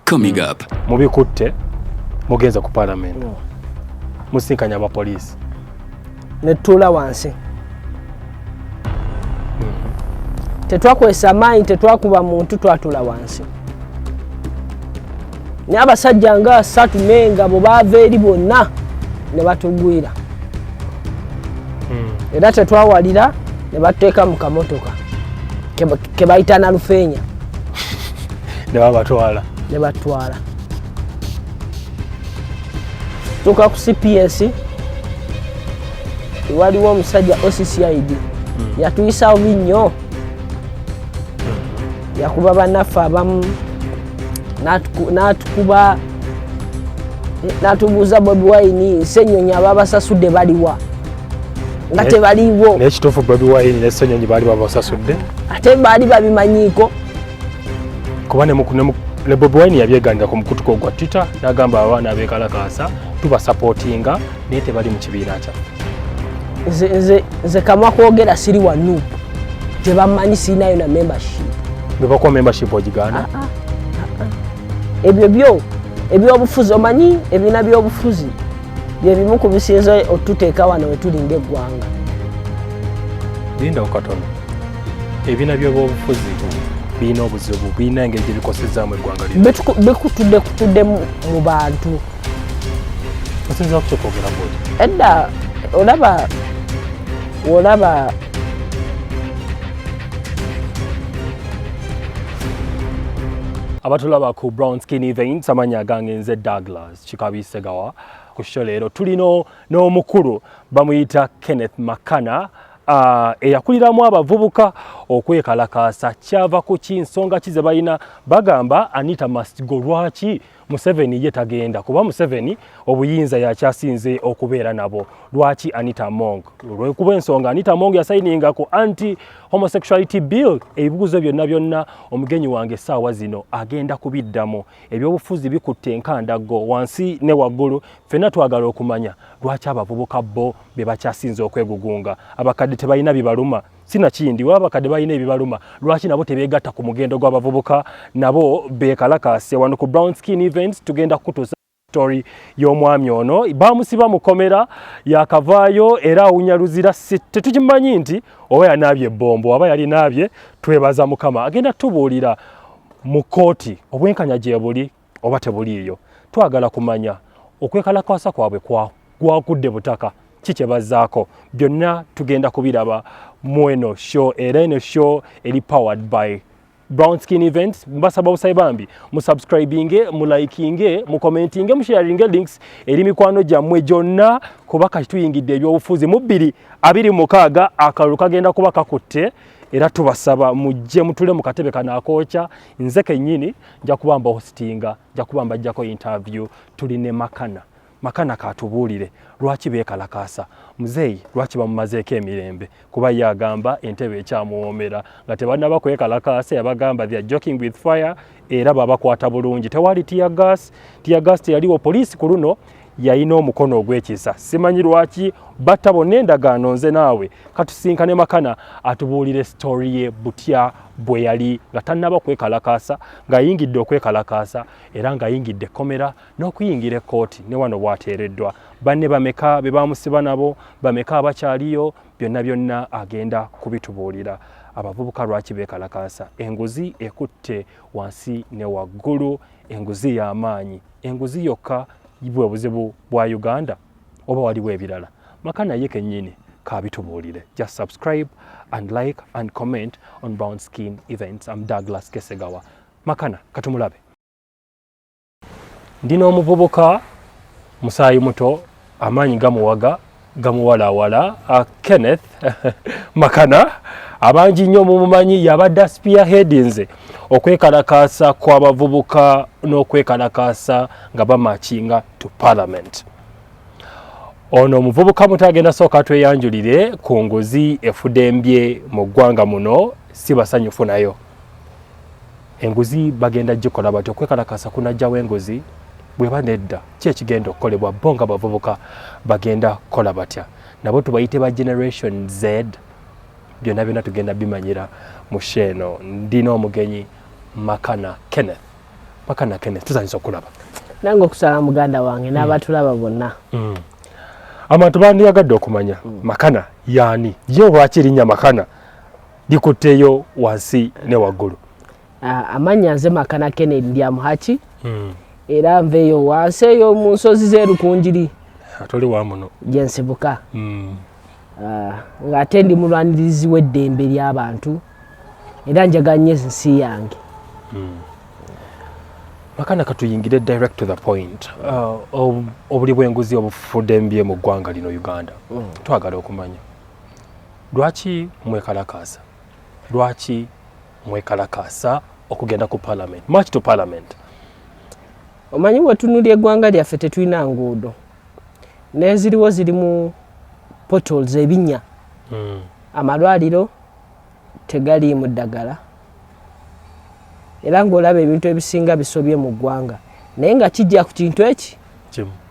Coming up. Mubikutte mugenza ku parliament. Musinkanya abapoliisi. Netula wansi. Tetwakwesa amaanyi tetwakuba muntu twatula wansi. Ni abasajja nga 3 menga bo baava eri bonna ne batugwira. Era tetwawalira ne batteeka mu kamotoka ke bayita na lufeenya. Ne babatwala. Ne batwala. Tuka ku CPS waliwo omusajja OCCID yatuyisaawo nnyo. Yakuba bannaffe abamu n'atukuba n'atubuuza Bobi Wine Ssenyonyi ababasasudde baliwa nga tebaliwo. N'ekituufu Bobi Wine ne Ssenyonyi baali babasasudde ate baali babimanyiiko kuba ne Bobi Wine yabyeganira ku mukutuko gwa Twitter n'agamba abaana abeekalakaasa tubasapootinga naye tebali mu kibiina kyaffe. Nze kamwa kwogera siri wa NUP tebamanyi sirinayo na membership. Bebakuwa membership ogigaana? Ebyo ebyobufuzi omanyi ebiina by'obufuzi bye bimu ku bisinze otuteeka wano we tulinga eggwanga. Linda okatono. Ebiina by'obufuzi birina obuzibu birina engeri gye bikosezaamu eggwanga lino. Bikutudde mu bantu. Osinza kukyokogera bwoti? Edda olaba abatulaba ku Brown Skin Events amanya gange nze Douglas Chikabisegawa ku show leero tulino n'omukulu bamuyita Kenneth Makana eyakuliramu abavubuka okwekalakaasa kyava ku kinsonga kize balina bagamba Anita must go. Lwaki Museveni ye tagenda? Kuba Museveni obuyinza yakyasinze okubeera nabo. Lwaki Anita Among? Lwekuba ensonga Anita Among yasayininga ku anti-homosexuality bill. Ebibuuzo byonna omugenyi wange saawa zino agenda kubiddamu. Ebyobufuzi bikutte enkandaggo wansi ne waggulu. Ffenna twagala okumanya lwaki abavubuka bo be bakyasinze okwegugunga. Abakadde tebalina bibaluma. Sina kindi wabakadde balina ebibaluma. Lwaki nabo tebeegatta ku mugendo gw'abavubuka nabo beekalakaase? Wano ku Brown Skin Events tugenda kutuusa story y'omwami ono bamusiba mu komera yakavaayo era awunya Luzira. Tetukimanyi nti oba yanaabye ebbombo aba yali naabye. Twebaza Mukama agenda tubuulira mu kooti obwenkanya gye buli oba tebuliiyo. Twagala kumanya okwekalakaasa kwabwe gwakudde butaka ki kye bazzaako. Byonna tugenda kubiraba mu eno show era eno show eri powered by Brown Skin Events. Mbasaba busabe bambi musubscribinge, mulikinge, mukomentinge, musharinge links eri mikwano gyammwe gyonna kuba kati tuyingidde ebyobufuzi mu 2026 akalulu kagenda kuba kakutte era tubasaba mujje mutule mu katebe kanakooca. Nze kennyini nja kubamba hostinga, nja kubamba ajjako interview. Tuli ne Makana katubuulire lwaki beekalakaasa. Muzeeyi lwaki bamumazeeko emirembe? Kuba ye agamba entebe ekyamuwoomera nga tebannaba kwekalakaasa. Yabagamba they are joking with fire era babakwata bulungi. Tewali tear gas teyaliwo. Poliisi ku luno yalina omukono ogw'ekisa. Simanyi lwaki batta bonna endagaano. Nze naawe katusinkane Makana atubuulire story ye butya bwe yali nga tannaba kwekalakaasa, ng'ayingidde okwekalakaasa era ng'ayingidde komera n'okuyingira ekkooti ne wano bw'ateereddwa. Banne bameka be bamusiba nabo, bameka abakyaliyo, byonna agenda kubitubuulira. Abavubuka lwaki beekalakaasa? Enguzi ekutte wansi ne waggulu, enguzi y'amaanyi. Enguzi yokka bwe buzibu bwa Uganda oba waliwo ebirala? Makana ye kennyini kabitubuulire. Just subscribe and like and comment on Brown Skin Events. I'm Douglas Kesegawa. Makana katumulabe. Ndino omuvubuka musaayi muto amaanyi gamuwaga gamuwalawala Kenneth Makana abangi nnyo mumumanyi yabadde spearheadinze okwekalakaasa kw'abavubuka n'okwekalakaasa nga bamakinga to parliament. Ono omuvubuka muto agenda sooka tweyanjulire ku nguzi efudembye mu ggwanga muno. Si basanyufu nayo. Enguzi bagenda gikola batyo? Okwekalakaasa kunajjawo enguzi? Bweba nedda ki ekigenda okukolebwa bo nga bavubuka bagenda kukola batya? Nabo tubayite ba generation Z. Byonna tugenda bimanyira mu sheeno. Ndina omugenyi Makana Kenneth Makana Kennedy tuzanyiza okulaba nange okusala muganda wange n'abatulaba bonna. Abantu bandiyagadde okumanya Makana yaani ye lwaki erinnya Makana likutteyo wansi ne waggulu. Amanya nze Makana Kennedy ndi amuhaki era nveeyo wansi eyo mu nsozi z'erukunjiri atoli wa muno gyensibuka ng'ate ndi mulwanirizi w'eddembe ly'abantu era njaganye ensi yange. Makana katuyingire direct to the point. Obuli bw'enguzi obufudde mbye mu ggwanga lino Uganda. Twagala okumanya lwaki mwekalakaasa, lwaki mwekalakaasa okugenda ku parliament, march to parliament. Omanyi wetunuulya eggwanga lyaffe tetulina nguudo n'eziriwo zirimu potholes ebinnya, amalwaliro tegaliimu ddagala era ng'olaba ebintu ebisinga bisobye mu ggwanga naye nga kijja ku kintu eki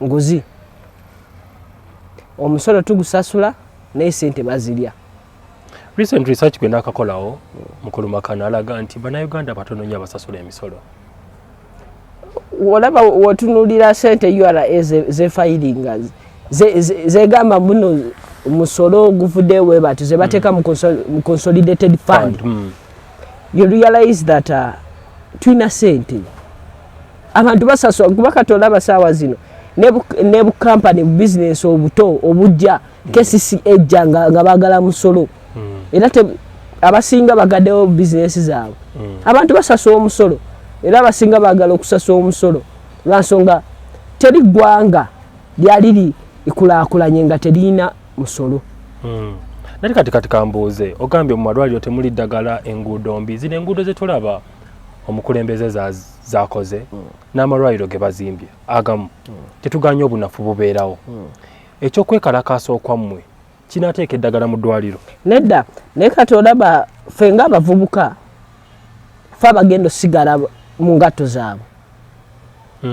nguzi. Omusolo tugusasula naye sente bazirya. Recent research gwe naakakolawo mukulu Makana alaga nti bannayuganda batono nnyo abasasula emisolo. Olaba wotunuulira sente URA zefayiringa zegamba muno musolo guvuddeyo bwe bati ze bateeka mu consolidated fund. You realize that tulina sente abantu basasula kuba katonda abasaawa zino ne bu company bu business obuto obujja kesisi ejja nga baagala musolo era abasinga bagaddewo business zaabwe abantu basasula omusolo era abasinga baagala okusasula omusolo lwansonga teri ggwanga lyali likulaakulanye nga terina musolo. Nali kati kambuuze ogambye mu malwaliro temuli ddagala, enguudo mbi. Zino enguudo ze tulaba omukulembeze zakoze n'amalwaliro ge bazimbye agamu tetuganye obunafu bubeerawo. Ekyokwekalakaasa okwammwe kinaateeka eddagala mu ddwaliro? Nedda, naye kati olaba ffe ng'abavubuka ffe abagenda osigala mu ngatto zaabwe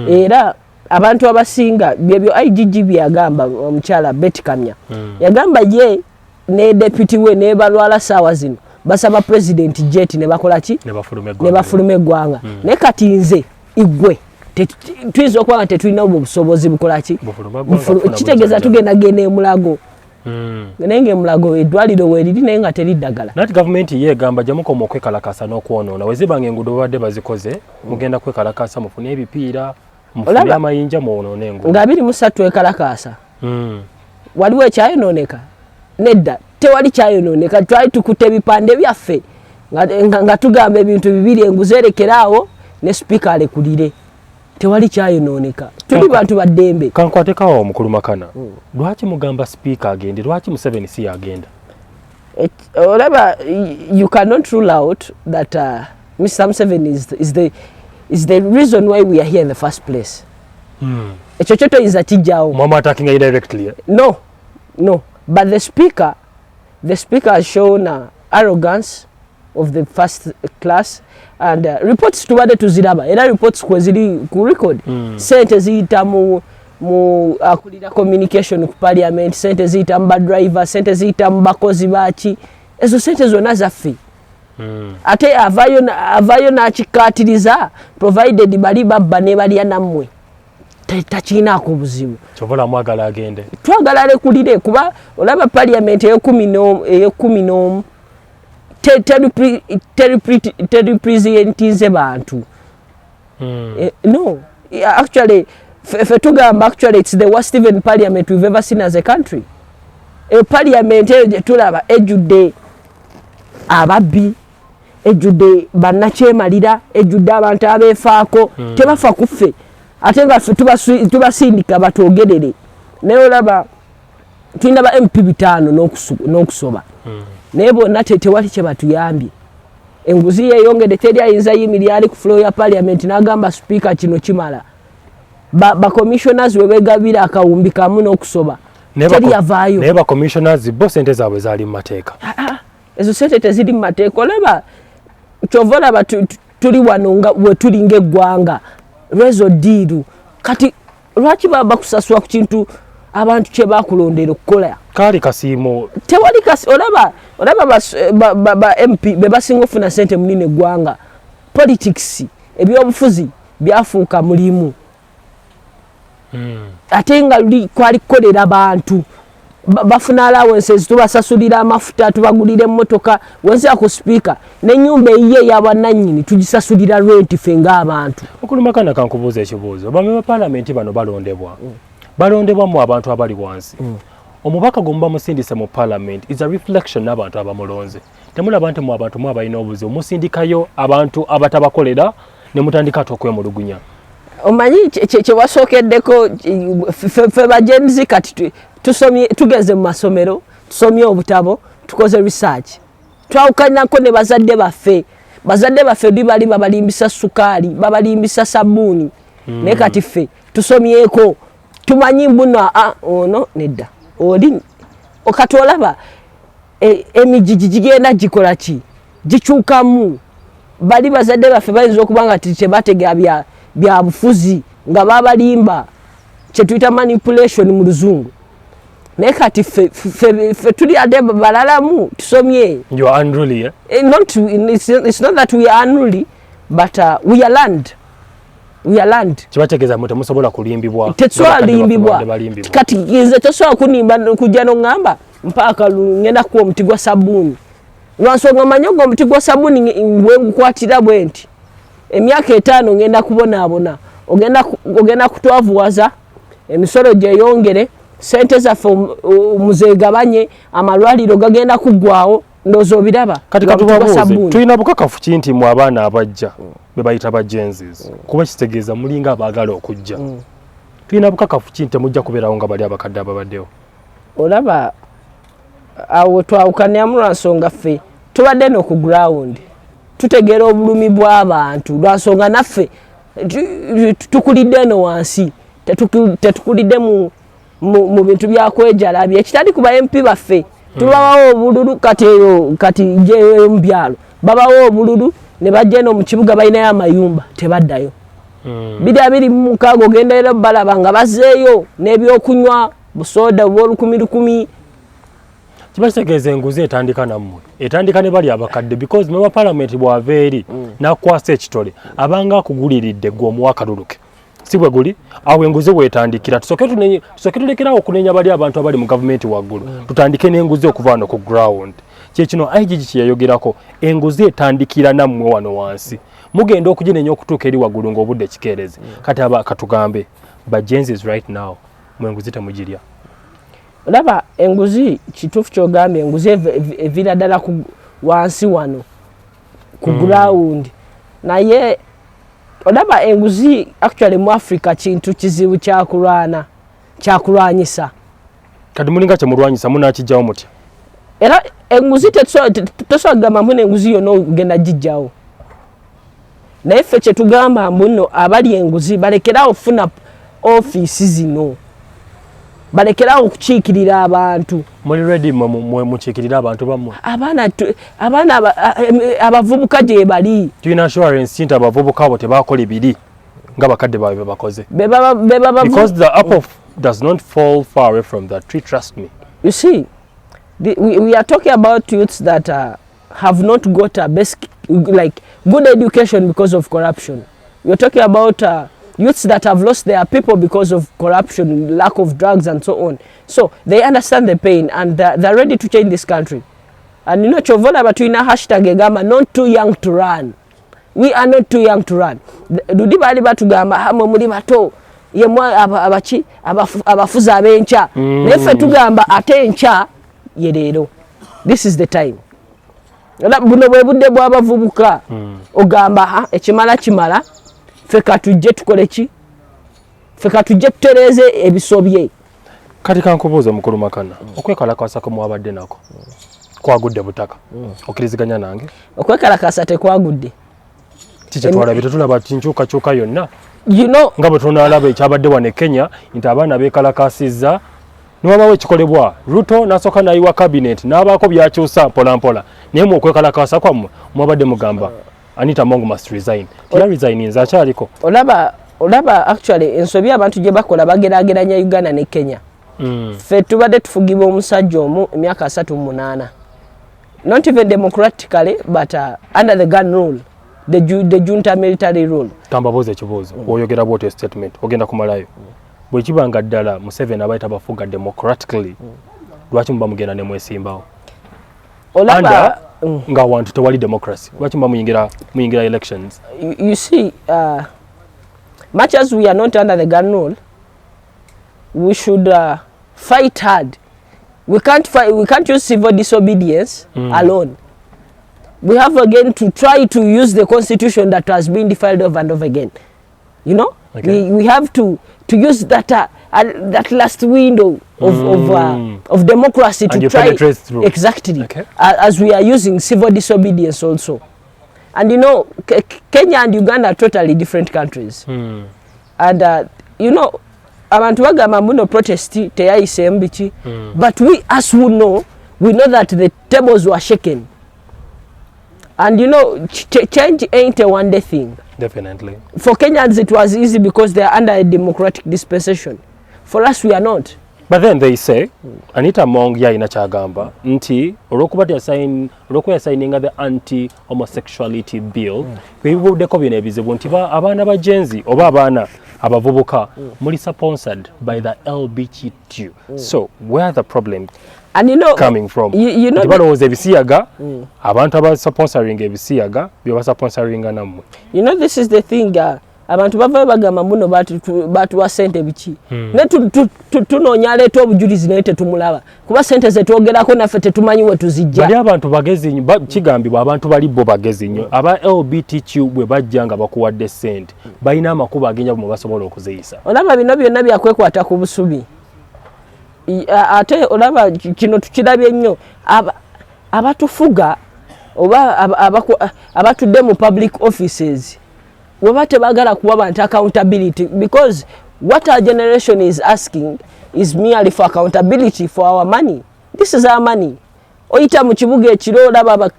era abantu abasinga byebyo IGG byagamba omukyala Betty Kamya yagamba ye ne deputy we ne balwala saawa zino basaba president jet ne bakola ki ne bafuluma eggwanga naye kati nze igwe tuyinza okuba nga tetulina obusobozi bukola ki kitegeeza tugenda genda emulago naye ng'emulago eddwaliro weeriri naye nga teriddagala. Nati gavumenti ye egamba gyamukoma okwekalakaasa n'okwonoona wezibanga enguudo babadde bazikoze mugenda kwekalakaasa mufune ebipiira mufune amayinja mwonoona enguudo nga 23 ekalakaasa waliwo ekyayonooneka? Nedda, tewali kyayonooneka. Twali tukutte ebipande byaffe nga tugamba ebintu bibiri enguzi erekeraawo ne sipiika alekulire. Tewali kyayonooneka. Tuli bantu baddembe. Kankwatekawo omukulu Makana. Lwaki mugamba sipiika agende? Lwaki Museveni si agenda? Olaba, you cannot rule out that Mr. Museveni is the reason why we are here in the first place. Ekyo kyo toyinza kijjaawo. Mwama attacking her directly? No. But the speaker has shown arrogance of the first class and reports tubadde tuziraba era reports kweziri ku record sente ziyita mu akulira communication ku parliament, sente ziyita mu badriver, sente ziyita mu bakozi baki, ezo sente zonna zaffe ate avayo n'akikkaatiriza provided bali babba ne balya nammwe takiinaako buzibu. Kyobola mwagala agende? Twagala alekulire kuba olaba parliament ey'ekumi n'omu teripresentinze bantu. No, actually fe tugamba actually it's the worst even parliament we've ever seen as a country. Parliament tulaba ejjudde ababbi, ejjudde bannakyemalira, ejjudde abantu abeefaako tebafa kuffe ate nga ffe tubasindika batwogerere. Naye olaba tulina ba MP 5 n'okusoba naye bonna tewali kye batuyambye. Enguzi yeeyongedde, teri ayinza yimirira ali ku floor ya parliament n'agamba speaker kino kimala. Ba commissioners we begabira akawumbi kamu n'okusoba teri yavaayo. Naye ba commissioners bo sente zaabwe zaali mu mateeka. Ezo sente teziri mu mateeka. Olaba kyova olaba tuli wano nga we tulinga eggwanga lwezo diiru kati lwaki bakusasula ku kintu abantu kye bakulondera okukola? Kaali kasiimo. Tewali olaba ba MP be basinga ofuna sente munene eggwanga. Politics ebyobufuzi byafuuka mulimu ate nga luli kwali kukolera bantu bafuna allowances tubasasulira amafuta tubagulira emmotoka wenzira ku speaker n'ennyumba eyiye y'abannannyini tugisasulira rent ffe ng'abantu. Makana kankubuuza ekibuuzo bame ba paalamenti bano balondebwa mu abantu abali wansi omubaka gwe muba musindise mu paalamenti is a reflection n'abantu abamulonze temulaba nti mu abantu mu abalina obuzibu musindikayo abantu abatabakolera ne mutandika ate okwemulugunya. Omanyi kyewasookeddeko ffe bajenzi kati tugeze mu masomero tusomye obutabo tukoze research twawukanako ne bazadde baffe bali babalimbisa sukaali babalimbisa sabbuuni naye kati ffe tusomyeko tumanyi mbuno ono nedda oli okati olaba emijiji gigenda gikola ki gikyukamu bali bazadde baffe bayinza okuba nga tebategera bya bufuzi nga babalimba kyetuyita manipulation mu luzungu naye kati ffe tuli ate balalamu tusomye. You are unruly, eh? It's not that we are unruly but we are learned. Kibategeeza mu temusobola kulimbibwa tetwalimbibwa kati nze tosobola kunimba kujja n'oŋŋamba mpaka ngenda kuwa omuti gwa sabbuuni lwansonga manyi ogwo omuti gwa sabbuuni bwe ngukwatira bwe nti emyaka 5 ngenda kubonaabona ogenda kutwavuwaza emisolo gyeyongere sente zaffe muzegabanye amalwaliro gagenda kuggwawo ndowooza obiraba kati katubabuuze tulina bukakafu ki nti mu abaana abajja be bayita bajenzis kuba kitegeeza mulinga abaagala okujja tulina bukakafu ki nti temujja kubeerawo nga bali abakadde ababaddewo olaba awo twawukanyamu lwansonga ffe tubadde no ku ground tutegeera obulumi bw'abantu lwansonga naffe tukulidde eno wansi tetukulidde mu bintu byakwejalabya ekitali ku ba MP baffe tubawawo obululu kati jeyo mu byalo babawo obululu ne bajja eno mu kibuga balinayo amayumba tebaddayo 226 ogenderera balaba nga bazzeeyo n'ebyokunywa busoda bw'olukumi kibakitegeeza enguzi etandika nammwe etandika ne bali abakadde because member parliament bw'ava eri n'akwasa ekitole abanga akuguliridde gwe omuwa kaluluke si bwe guli awo enguzi bwetandikira tusooke tulekerawo okunenya bali abantu abali mu gavumenti waggulu tutandike n'enguzi okuva wano ku ground kyekino IGG kyeyayogerako enguzi etandikira nammwe wano wansi mugenda okuginenya okutuuka eri waggulu ng'obudde kikeerezi kati katugambe bajenzis right now mu enguzi temugirya. Olaba enguzi kituufu kyogambye enguzi evira ddala wansi wano ku ground naye olaba enguzi actually mu Africa kintu kizibu kyakulwanyisa kati mulinga kyemulwanyisa munakijjawo mutya era enguzi tosobola kugamba mbuna enguzi yonna ogenda gijjawo naye ffe kyetugamba mbuno abali enguzi balekerawo ofuna ofiisi zino balekerawo okukiikirira abantu. Muli ready mukiikirira abantu bammwe abaana abavubuka gye bali tulina assurance nti abavubuka abo tebakola ebiri nga bakadde baabwe bakoze because the apple does not fall far away from that tree, trust me. You see we are talking about youths that have not got a basic like good education because of corruption. We are talking about youths that have lost their people because of corruption, lack of drugs and so on. So they understand the pain and they're ready to change this country. And you know, chovola batuina hashtag egamba not too young to run. We are not too young to run. Dudi bali batugamba hamwe muri bato yemwa abachi abafuza abencha. Nefe tugamba ate encha yerero. This is the time. Buno bwe budde bw'abavubuka ogamba ekimala feka tujje tukole ki feka tujje tutereze ebisobye kati kankubuuza mukulu Makana okwekalakasa ko mwabadde nako kwagudde butaka okkiriziganya nange okwekalakasa tekwagudde kikyetwalabye tetulaba kinkyukakyuka yonna you know nga bwe tunaalaba ekyabadde wane Kenya nti abaana beekalakasizza niwabawo ekikolebwa Ruto nasooka nayiwa cabinet n'abaako byakyusa mpolampola naye mu okwekalakasa kwammwe mwabadde mugamba Anita Mongo must resign. Tia resign nza kyaliko. Olaba actually ensobi abantu gye bakola bagerageranya Uganda ne Kenya. Ffe tubadde tufugibwa omusajja omu emyaka 38. Not even democratically but under the gun rule. the junta military rule. Tambaboze ekibuuzo oyogera bw'otyo statement ogenda kumalayo bwe kibanga ddala Museveni abayita bafuga democratically lwaki muba mugenda ne mwesimbawo olaba nga wantu tewali democracy lwaki muba muyingira elections. You see, much as we are not under the gun rule, we should fight hard. We can't use civil disobedience alone. We have again to try to use the constitution that has been defiled over and over again. You know, we have to use that last window of democracy and to try through. Exactly, as we are using civil disobedience also. And you know, Kenya and Uganda are totally different countries. And you know, abantu bagamba muno protest teyayise mbichi, but we as who know, we know that the tables were shaken. And you know, change ain't a one day thing. Definitely. For Kenyans it was easy because they are under a democratic dispensation. For us we are not. But then they say, Anita Mong yaina chagamba, nti olwokuba yasayininga the anti-homosexuality bill, kwebibudeko bino ebizibu nti abaana bajenzi oba abaana abavubuka muli sponsored by the LGBTQ. So where the problem and you know, coming from? You know, balowooza ebisiyaga abantu abasponsoring ebisiyaga byebasponsoringa nammwe. You know, this is the thing. Abantu bava bagamba muno batuwa sente biki ne tunoonya leeta obujulizi naye tetumulaba kuba sente zetwogerako naffe tetumanyi we tuzijja. Bali abantu bagezi nnyo kigambibwa abantu bali bo bagezi nnyo aba LGBTQ bwe bajja nga bakuwadde sente balina amakubo agenya bwe basobola okuziyisa. Olaba bino byonna byakwekwata ku busubi ate olaba kino tukirabye nnyo abatufuga oba abatudde mu public offices weba tebagala kuwa bantu accountability, because what our generation is asking is merely for accountability for our money. This is our money. Oyita mu kibuga ekiro olaba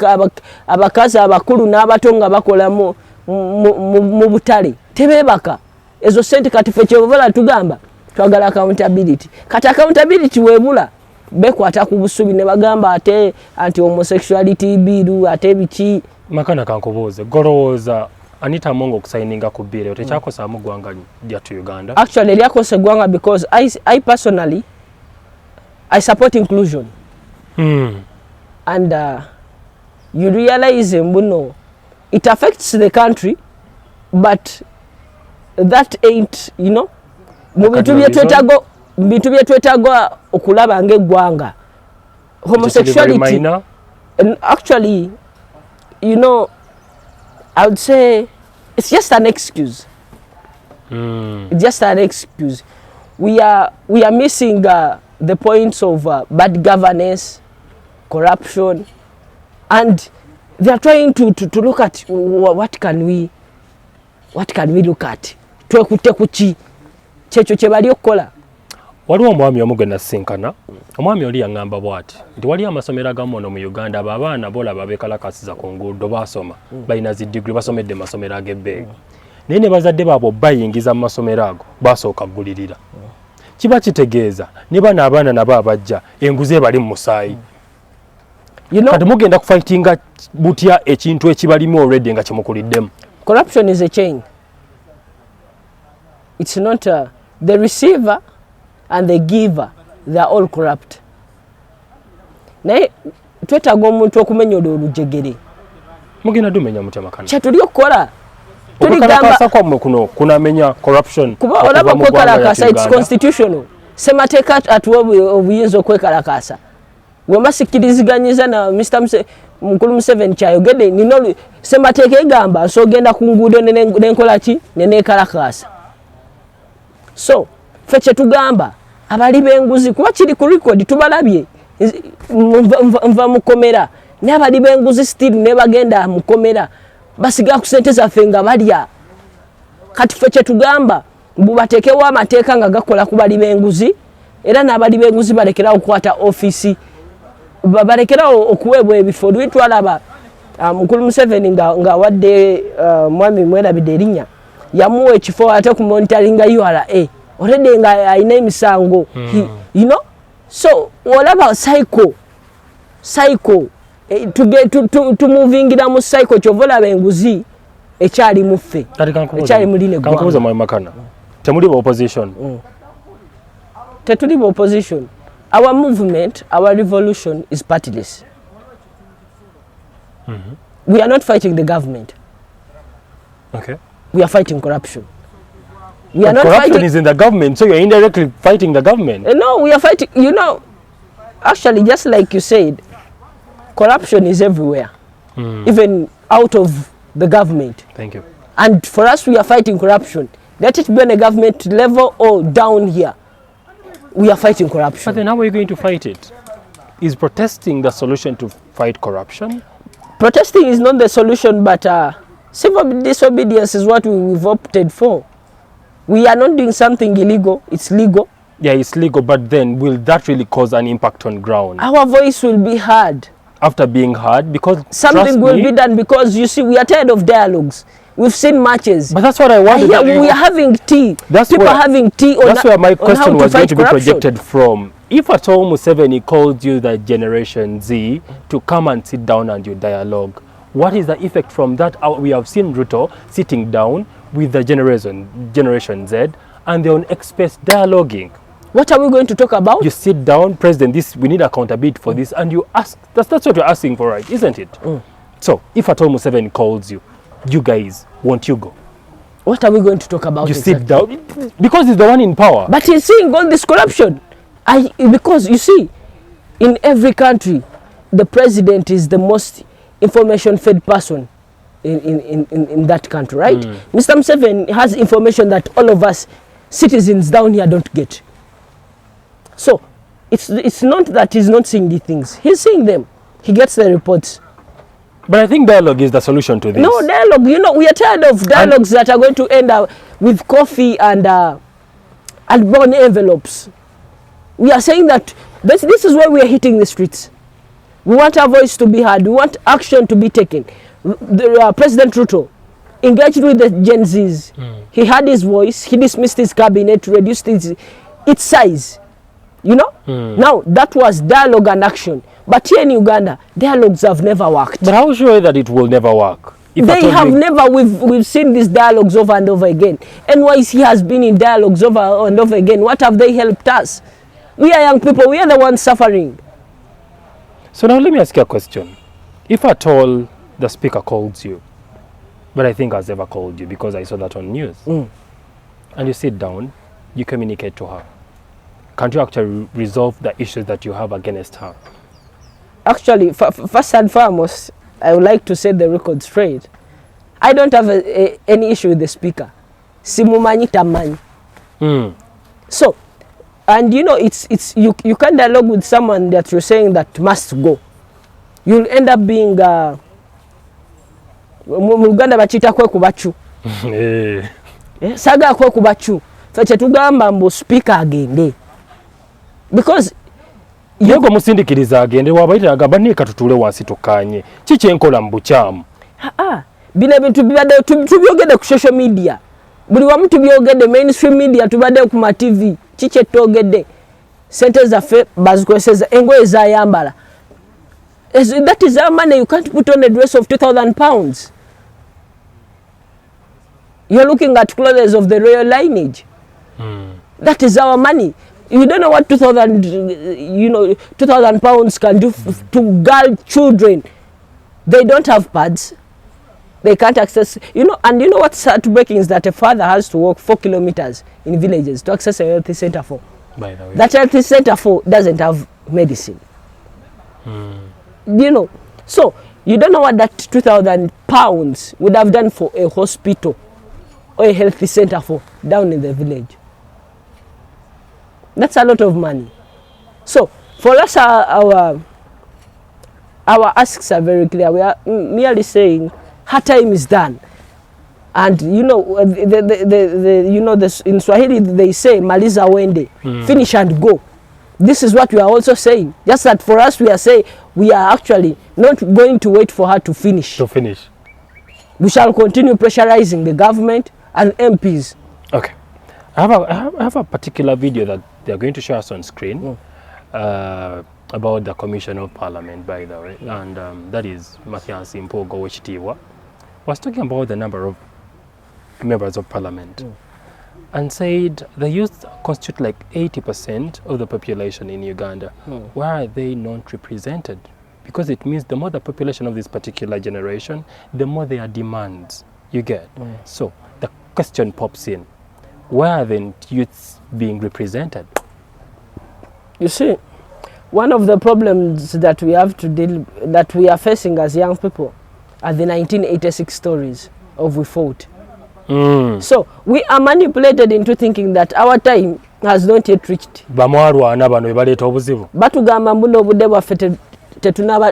abakazi abakulu n'abato nga bakola mu butale tebebaka ezo sente kati ffe kyebavala tugamba twagala accountability. Kati accountability webula bekwata ku busubi ne bagamba ate anti-homosexuality bill ate biki. Makana kankubuuze golowooza Anita Mongo kusayininga ku bill otekyakosaamu ggwanga lyattu Uganda? Actually lyakose ggwanga because I personally I support inclusion. And you realize mbuno it affects the country, but that ain't, you know, mu bintu bye twetaaga okulaba ng'eggwanga homosexuality. And actually, you know, I would say it's just an excuse. It's just an excuse. We are missing the points of bad governance, corruption, and they are trying to look at what can we look at. Twekute kuchi kyekyo kye bali okukola. Waliwo omwami omu gwe nasinkana, omwami oli yaŋŋamba bw'ati nti wali amasomero agamu ono mu Uganda abaana bolaba beekalakasiza ku nguudo basoma balina zi degree basomedde masomero ag'ebbeeyi naye ne bazadde baabwe bayingiza mu masomero ago basooka ggulirira. Kiba kitegeeza ne bano abaana nabo abajja enguzi ebali mu musaayi. Kati mugenda kufightinga butya ekintu ekibalimu already nga kimukuliddemu. Corruption is a chain. It's not the receiver and the giver, they are all corrupt. Naye twetaaga omuntu okumenya olujegere. Mugenda dumenya mutya Makana? Kyatuli okukola. Okwekalakasa kwammwe kuno kunamenya corruption. Kuba olaba okwekalakasa it's constitutional. Semateeka atuwa obuyinza okwekalakasa. Bwe mbasikiriziganyiza na Mr. Mukulu Museveni kyayogedde nino semateeka egamba nsogenda ku nguudo nenkola ki neneekalakasa. So ffe kyetugamba abali b'enguzi kuba kiri ku record tubalabye nva mu komera n'abali b'enguzi still ne bagenda mu komera basiga ku ssente zaffe nga balya. Kati ffe kyetugamba mbu bateekewo amateeka nga gakola ku bali b'enguzi era n'abali b'enguzi balekerawo okukwata ofisi balekerawo okuweebwa ebifo. Lwi twalaba Mukulu Museveni nga wadde mwami mwerabidde erinnya yamuwa ekifo ate ku monitoringa URA already nga ayina emisango. You know, so olaba cycle to movingira mu cycle kyovola benguzi ekyali muffe ekyali muline kankubuza mwa Makana temuli ba opposition tetuli ba opposition. Our movement, our revolution is partyless. We are not fighting the government. Okay. We are fighting corruption. We But are not corruption fighting, is in the government, so you're indirectly fighting the government. No, we are fighting, you know, actually just like you said, corruption is everywhere, even out of the government. Thank you. And for us, we are fighting corruption. Let it be on a government level or down here. We are fighting corruption. But then how are you going to fight it? Is protesting the solution to fight corruption? Protesting is not the solution, but civil disobedience is what we've opted for. We are not doing something illegal, it's legal. Yeah, it's legal, but then will that really cause an impact on ground? Our voice will be heard. After being heard, because something will be done, because you see, we are tired of dialogues. We've seen matches. But that's what I wanted. We are having tea. People are having tea on. That's where my question was going to be corruption. projected from. If at all Museveni called you the Generation Z to come and sit down and you dialogue, what is the effect from that? We have seen Ruto sitting down with the Generation Z and they're on express dialoguing. What are we going to talk about? You sit down, President, we need accountability for this, and you ask, that's what you're asking for, right? Isn't it? So, if at all Museveni calls you, you guys, won't you go? What are we going to talk about? You sit down, because he's the one in power. But he's seeing all this corruption. Because you see, in every country, the president is the most information-fed person in that country, right? Mr. Museveni has information that all of us citizens down here don't get. So, it's not that he's not seeing these things. He's seeing them. He gets the reports. But I think dialogue is the solution to this. No, dialogue. You know, we are tired of dialogues that are going to end up with coffee and brown envelopes. We are saying that this is why we are hitting the streets. We want our voice to be heard. We want action to be taken. President Ruto engaged with the Gen Zs. He had his voice. He dismissed his cabinet, reduced its size. You know? Now, that was dialogue and action. But here in Uganda, dialogues have never worked. But how sure that it will never work? They have never. We've seen these dialogues over and over again. NYC has been in dialogues over and over again. What have they helped us? We are young people. We are the ones suffering. So now let me ask you a question. If at all the speaker calls you, but I think has ever called you because I saw that on news, and you sit down, you communicate to her, can't you actually resolve the issues that you have against her? Actually, first and foremost, I would like to set the record straight. I don't have any issue with the speaker. Simumanyi tamanyi. So, and you know, you can't dialogue with someone that you're saying that must go. You'll end up being Muganda bachita kwe kubachu. Saga kwe kubachu. Feche tugamba mbo speaker agende. Because yego musindikiriza agende wabaita agamba nika tutule wansi tukanye. Chiche enkola mbuchamu. Bine bintu bibade tubyogede ku social media. Buli wamu tubyogede mainstream media tubade ku ma TV. Chiche togede. Sente zaffe bazikozesa engoye za yambala. That is our money. You can't put on a dress of 2,000 pounds. You're looking at clothes of the royal lineage. That is our money. You don't know what 2,000 pounds can do to girl children. They don't have pads. They can't access, and you know what's heartbreaking is that a father has to walk 4 kilometers in villages to access a health center for. By the way. That health center for doesn't have medicine. So you don't know what that 2,000 pounds would have done for a hospital or a health center for down in the village. That's a lot of money. So for us, our asks are very clear. We are merely saying her time is done, and in Swahili they say maliza wende, finish and go. This is what we are also saying. Just that for us, we are saying we are actually not going to wait for her to finish. We shall continue pressurizing the government and MPs. Okay. I have a particular video that they are going to show us on screen about the Commission of Parliament, by the way, and that is Mathias Mpogo Wechitiwa. was talking about the number of members of parliament and said the youth constitute like 80% of the population in Uganda. Why are they not represented? Because it means the more the population of this particular generation, the more their demands you get. So the question pops in, why are the youths being represented? You see, one of the problems that we have to that we are facing as young people are the 1986 stories of we fought. So we are manipulated into thinking that our time has not yet reached. Batugamba mbuno obudde bwaffe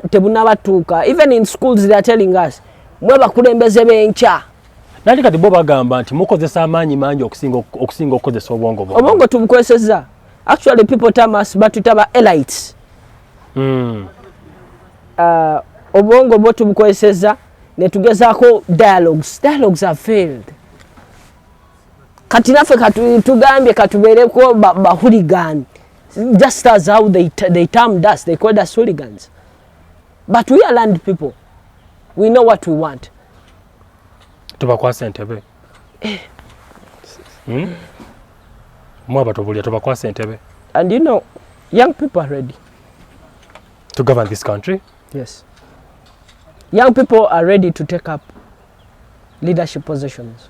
tebunabatuuka. Even in schools they are telling us mwe bakulembeze b'enkya. Nali kati bo bagamba nti mukozesa amaanyi mangi okusinga okukozesa obwongo bwo. Obwongo tubukozesezza. Actually people term us batuyita ba elites. Obwongo bwo tubukozesezza ne tugezaako dialogues. Dialogues have failed. Kati naffe tugambye katubeereko ba hooligan. Just as how they termed us, they called us hooligans. But we are land people. We know what we want. Tubakwasa entebe. Mwaba tubulya tubakwasa entebe. And you know, young people are ready to govern this country. Yes. Young people are ready to take up leadership positions.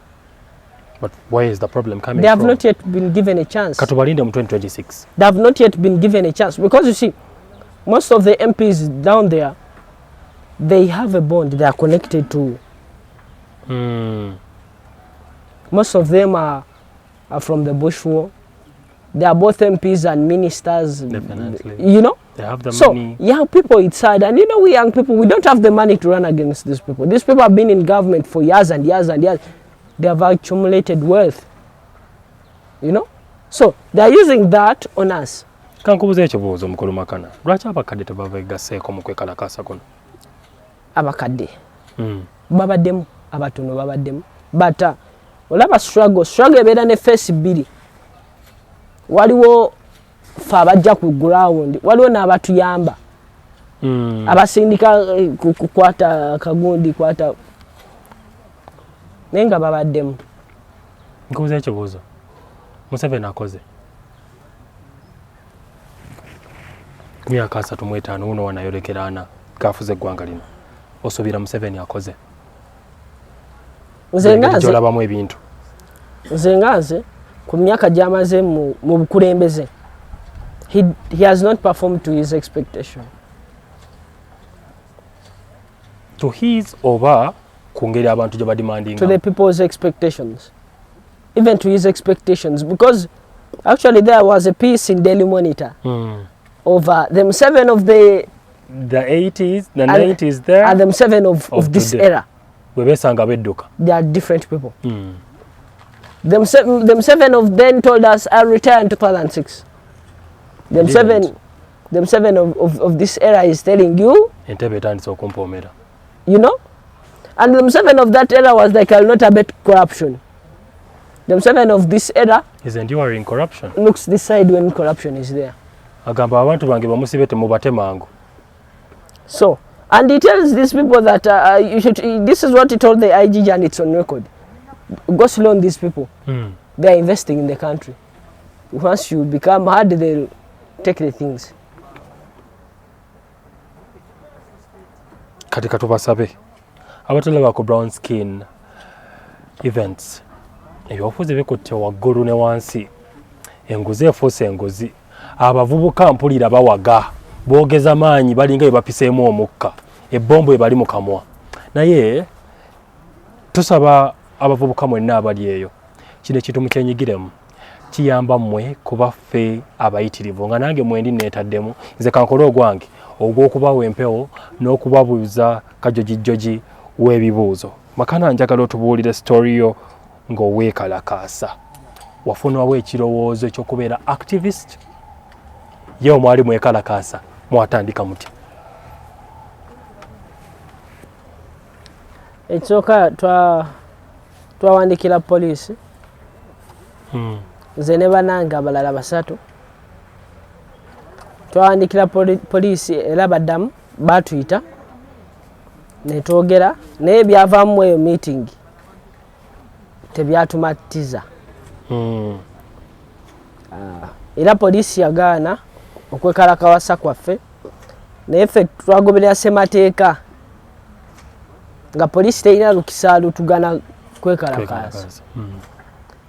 But where is the problem coming from? They have not yet been given a chance. Katubalinde mu 2026. They have not yet been given a chance. Because you see, most of the MPs down there, they have a bond they are connected to. Most of them are from the Bush War. They are both MPs and ministers. Definitely. You know? They have the So, money. young people, it's hard. And you know, we young people, we don't have the money to run against these people. These people have been in government for years and years and years. They have accumulated wealth. You know? So, they are using that on us. Kankubuza ekibuuzo mukulu Makana. Lwaki abakadde tebabegaseeko mu kwekalakasa kuno? Abakadde. Babaddemu, abatono babaddemu. But olaba struggle ebeera ne face bbiri. Waliwo ffe abajja ku ground, waliwo n'abatuyamba. Abasindika kukwata kagundi kwata naye nga babaddemu. Nkubuza ekibuuzo. Museveni akoze myaka 35 uno wanayolekera ana kafuze eggwanga lino. Osuubira Museveni akoze? Olabamu ebintu. Nze nganze ku myaka gy'amaze mu bukulembeze, he has not performed to his expectation. To his oba ku ngeri abantu gye bademandinga? To the people's expectations. Even to his expectations. Because actually there was a piece in Daily Monitor of them 7 of the 80s, the 90s there, and them 7 of this era. They are different people. Them 7 of them told us I retired in 2006. Them 7 of this era is telling you, you know, and them 7 of that era was like, I'll not abet corruption. Them 7 of this era is enduring corruption. Looks this side when corruption is there. So, and he tells these people that this is what he told the IGG and it's on record. Go slow on these people. They are investing in the country. Once you become hard, they'll take the things. Kati katubasabe abatulaba ku brown skin events ebyofuzi bikutte waggulu ne wansi, enguzi efuuse enguzi, abavubuka mpulira bawaga boogeza maanyi balinga bye bapiseemu omukka, ebbombo ebali mu kamwa. Naye tusaba abavubuka mwenna abali eyo, kino ekintu mukyenyigiremu, kiyamba mmwe kuba ffe abayitirivu nga nange mwendi neetaddemu, nze kankole ogwange ogw'okubawa empewo n'okubabuuza kajojijjoji w'ebibuuzo. Makana, njagala otubuulire story yo ng'oweekalakaasa. Wafunwawo ekirowoozo eky'okubeera activist? Ye omwali mwekalakaasa mwatandika muti? Ekisooka twawandikira poliisi, nze ne bannange abalala 3. Twawandikira poliisi era baddamu batuyita netwogera naye byavaamu eyo meeting tebyatumatiza. Era poliisi yagaana okwekalakasa kwaffe naye ffe twagoberera ssemateeka nga poliisi terina lukisa lutugana kwekalakasa.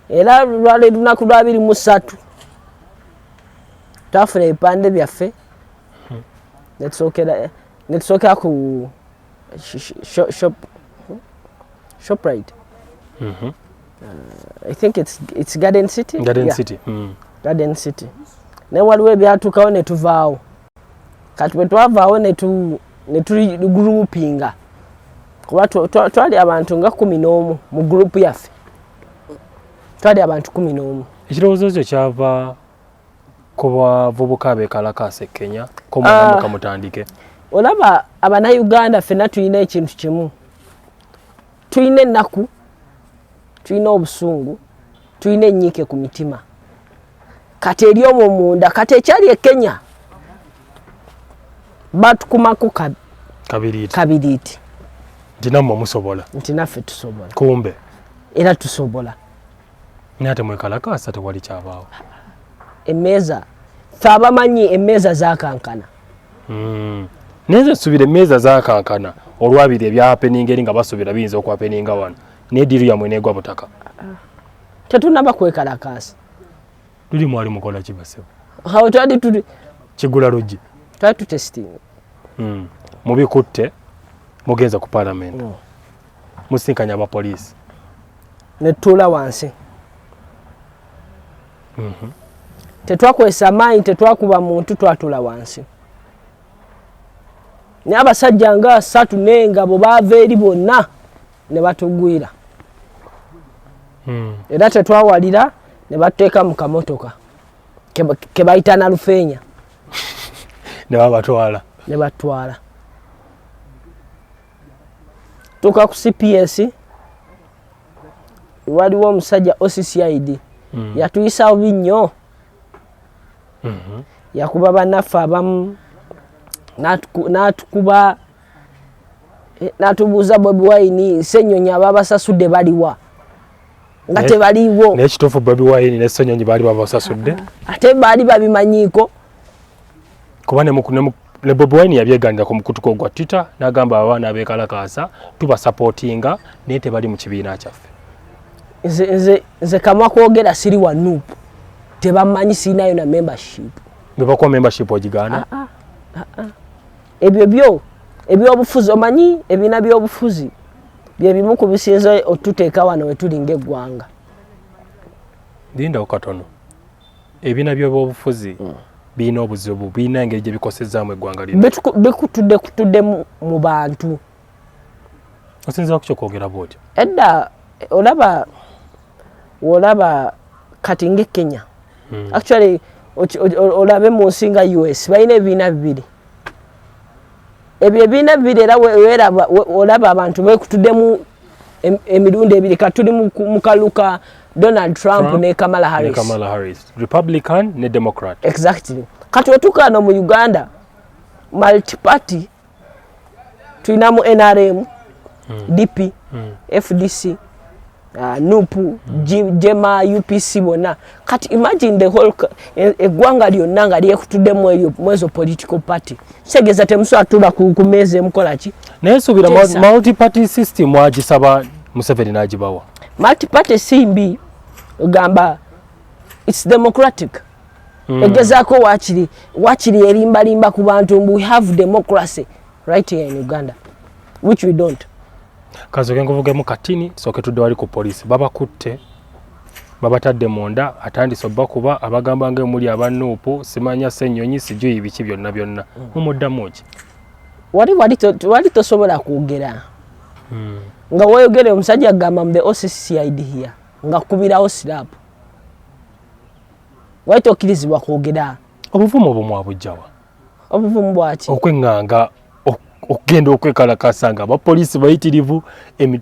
Era lwali lunaku lwa 23 twafuna ebipande byaffe netusookera ku Shoprite. I think it's Garden City. Garden City. Naye waliwo ebyatuukawo ne tuvaawo. Kati bwe twavaawo ne tuligroupinga. Kuba twali abantu nga 11 mu group yaffe. Twali abantu 11. Ekirowoozo kyo kyava ku bavubuka bekalakasa e Kenya ko mwana mukamutandike. Olaba Abannayuganda ffenna tulina ekintu kimu. Tulina ennaku, tulina obusungu, tulina ennyiike ku mitima. Kati eri omwo munda, kati ekyali e Kenya batukumako kabiriiti. Nti nammwe musobola. Nti naffe tusobola. Kumbe. Era tusobola. Naye ate mwekalakasa tewali kyabaawo. Emmeeza. Ffe abamanyi emmeeza zaakankana. Naye nze nsubira emmeeza zaakankana olwabiri ebyapeninga eri nga basuubira biyinza okwapeninga wano. Naye ddiiru yammwe neegwa butaka. Tetunnaba kwekalakasa. Luli mwali mukola ki basebo? Awo twali tuli Kigula Luggi. Twali tutesting. Mubikutte mugenza ku Parliament. Musinkanya abapoliisi. Ne tutuula wansi. Tetwakozesa maanyi, tetwakuba muntu, twatuula wansi. Naye abasajja nga 3 n'engabo baava eri bonna ne batugwira. Era tetwawalira ne batuteeka mu kamotoka ke bayita na lufeenya. Ne babatwala. Ne batwala. Tuka ku CPS waliwo omusajja OCCID yatuyisa bubi nnyo. Yakuba bannaffe abamu n'atukuba n'atubuuza Bobi Wine Ssenyonyi ababasasudde baliwa nga tebaliwo. Naye kituufu Bobi Wine ne Ssenyonyi baali babasasudde? Ate baali babimanyiiko. Kuba ne Bobi Wine yabyeganira ku mukutuko gwa Twitter n'agamba abaana abekalakasa tubasapootinga naye tebali mu kibiina kyaffe. Nze kamwa kwogera siri wa NUP. Tebamanyi sirinayo na membership. Ne bakuwa membership ogigaana? Ebyo ebyobufuzi omanyi ebiina by'obufuzi bye bimu ku bisinza otuteeka wano we tulinga eggwanga. Lindawo katono. Ebiina by'obufuzi birina obuzibu, birina engeri gye bikosezaamu eggwanga lino. Bikutudde mu bantu. Osinzira ku kyokwogera bw'otyo? Edda olaba kati ng'e Kenya. Actually olabe mu nsi nga US balina ebiina bibiri. Ebyo ebiina bibiri era olaba abantu beekutuddemu emirundi ebiri. Kati tuli mu kaluka Donald Trump ne Kamala Harris. Republican ne Democrat. Exactly. Kati wetukaano mu Uganda multi-party tulinamu NRM, DP, FDC, NUP, Jema, UPC bonna. Kati imagine the whole eggwanga lyonna nga lyekutuddemu eryo mwezo political party. Segeza temusobola tuba ku meeza emukola ki? Naye suubira multi-party system agisaba Museveni n'agibawa. Multi-party simbi ogamba it's democratic. Egezaako wakiri erimbalimba ku bantu. We have democracy right here in Uganda, which we don't. Kazoke nguvugemu katini soke tudde wali ku poliisi babakutte babatadde munda atandise obbakuba abagamba nga muli abanuupu simanya Ssenyonyi sijuyi biki byonna mumuddamu ki? Wali tosobola kwogera nga woyogere omusajja agamba mu the OCCID here nga kubirawo sirapu. Wali tokkirizibwa kwogera. Obuvumu obumu abujjawa? Obuvumu bwaki? Okwenganga okugenda okwekalakasa nga abapoliisi bayitirivu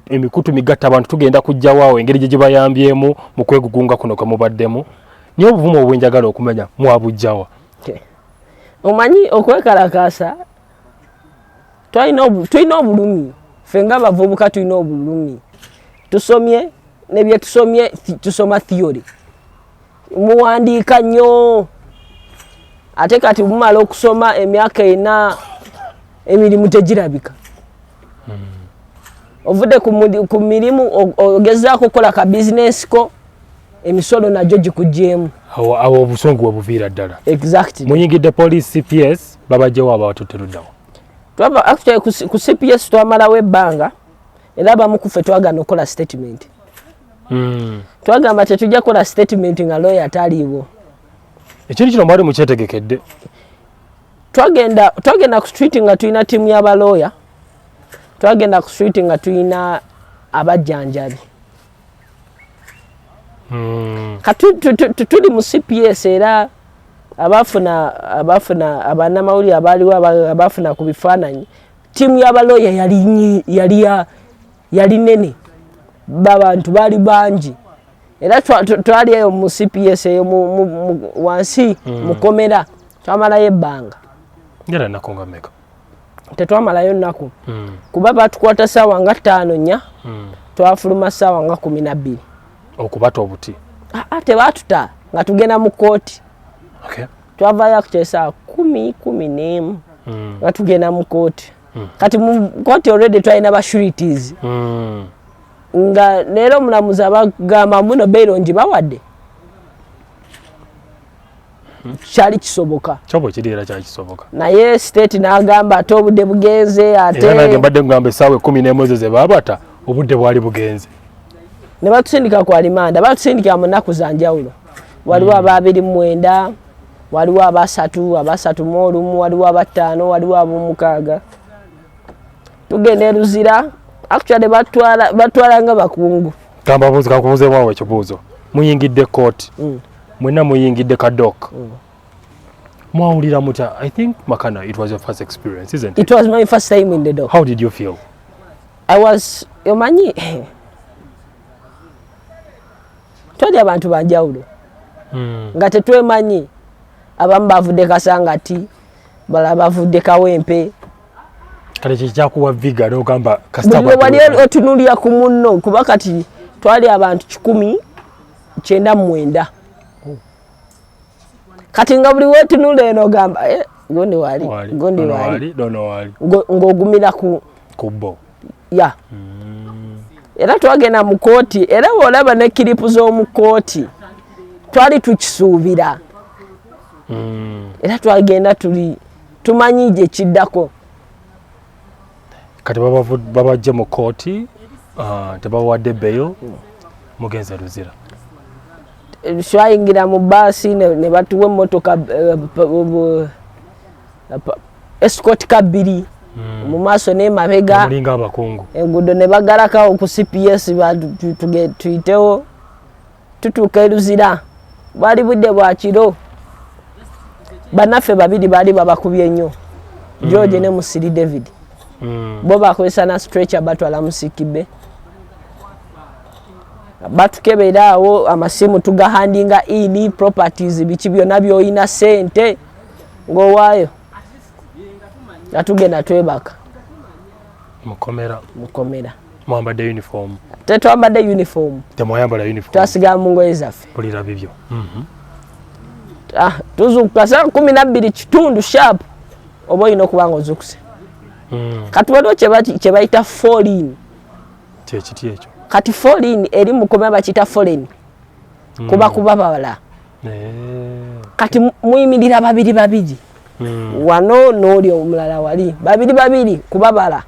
emikutu migatta abantu tugenda kujjawaawo engeri gye gibayambyemu mu kwegugunga kuno kwe mubaddemu. Niyo obuvumu obwenjagala okumanya mwabujjawa? Omanyi okwekalakasa tulina obulumi fenga abavubuka tulina obulumi tusomye nebye tusoma theory muwandiika nnyo ate kati mumala okusoma emyaka ena emirimu tegirabika ovudde ku mirimu ogezaako okukola ka bizinesi ko emisolo najjo gikugyemu awo obusungu webuviira ddala. Exactly. Muyingidde police CPS babajjewo abatuteruddawo. Actually ku CPS twamalawo ebbanga era abamu ku ffe twagana okukola statement. Twagamba tetujja kukola statement nga lawyer taliiwo. Ekintu kino mwali mukyetegekedde? Twagenda ku street nga tulina ttiimu y'abalawyer. Twagenda ku street nga tulina abajjanjabi. Tuli mu CPS era abafuna abanamawulire abaaliwo abafuna ku bifaananyi ttiimu y'abalawyer yali nene babantu baali bangi era twali eyo mu CPS eyo wansi mu komera twamalayo ebbanga ngera nako nga meka tetwamalayo nnaku kuba batukwata ssaawa nga 5 nnya twafuluma ssaawa nga 12 okubata obuti tebatuta nga tugenda mu kooti. Okay. Twavayo akukyesa saa 10 nga tugenda mu kooti. Kati mu kooti already twalina ba sureties. Nga leero omulamuzi abagamba muno beerongi bawadde. Kyali kisoboka. Kyobo kiriira kyali kisoboka. Naye state n'agamba ate obudde bugenze ate. Era nange mbadde ngamba essaawa 11 ze baabata obudde bwali bugenze. Ne batusindika ku alimanda batusindika mu nnaku za njawulo. Waliwo aba 29 waliwo aba 3 waliwo aba 5 waliwo aba 6 tugenda Luzira actually batwala nga bakungu. Kamba buzi kakubuze bwawe ekibuuzo muyingidde court mwenna muyingidde kadok mwawulira muta. I think Makana, it was your first experience, isn't it? It was my first time in the dock. How did you feel? I was yomanyi twali abantu banjawulo nga tetwemanyi abamu bavudde Kasangati balala bavudde Kawempe kale kikyakuwa viga n'ogamba kasita wali otunulira ku munno kuba kati twali abantu 199 kati nga buli wetunula eno ogamba gondi wali ng'ogumira ku bo ya era twagenda mu kooti era olaba ne kiripu z'omu kooti twali tukisuubira era twagenda tumanyi gye kiddako. Kati babajje mu kooti tebawadde bail mugenze Luzira. Twayingira mu baasi ne batuwa emmotoka escort kabiri mu maaso n'emabega mulinga abakungu enguudo ne bagalakawo ku CPS tuyitewo tutuuka Luzira bwali budde bwa kiro bannaffe babiri baali babakubye nnyo George ne Musiri David bo bakozesa na stretcher batwala musikibe batukebera awo amasimu tugahandinga in properties biki byonna by'olina sente ng'owaayo natugenda twebaka mukomera mwambadde uniform. Tetwambadde uniform. Temwayambala uniform. Twasigala mu ngoye zaffe. Pulira bibyo. Tuzuukuka saa 12 kitundu sharp oba olina okuba nga ozukuse. Kati waliwo kye bayita foreign. Kiki ekyo? Kati foreign eri mukomera bakiyita foreign. Kuba babala. Kati muyimirira babiri. Wano n'oli omulala wali. Babiri kubabala.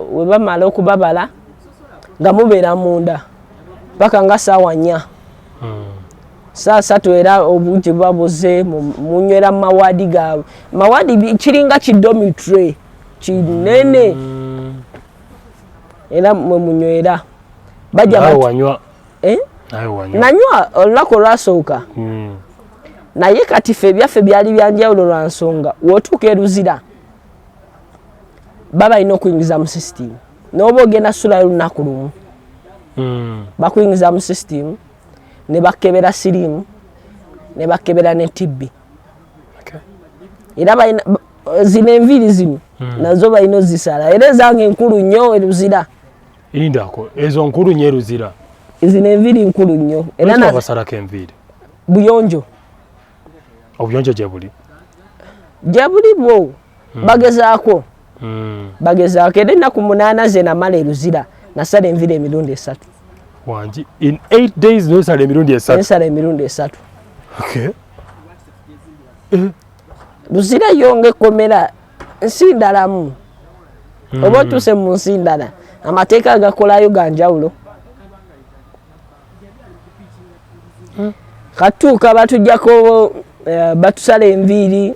Webamala okubabala nga mubeera munda paka nga ssaawa 4 saa 3 era obungi babuze munywera mawadi gaabwe. Mawadi kiringa kidomitry kinene era mwe munywera bajja wanywa nanywa olunaku olwasooka naye kati ffe ebyaffe byali byanjawulo lwa nsonga wootuuka Luzira baba ino kuingiza mu system n'oba ogenda sula lunaku lumu bakuingiza mu system ne bakebera sirimu ne TB era zino enviri zimu nazo balina zisala era ezange nkulu nnyo Luzira. Indako ezo nkulu nnyo Luzira. Ezino enviri nkulu nnyo era na basalako enviri. Buyonjo. Obuyonjo gye buli. Gye buli bwo. Bagezaako. Bagezaako era ennaku 8 ze namala Luzira nasala enviri emirundi 3. Wanji in 8 days no sala emirundi 3. Nasala emirundi 3. Okay. Luzira yonge komera nsindalamu. Oba tuse mu nsindala amateeka agakolayo ganjawulo. Katuuka batujjako batusala enviiri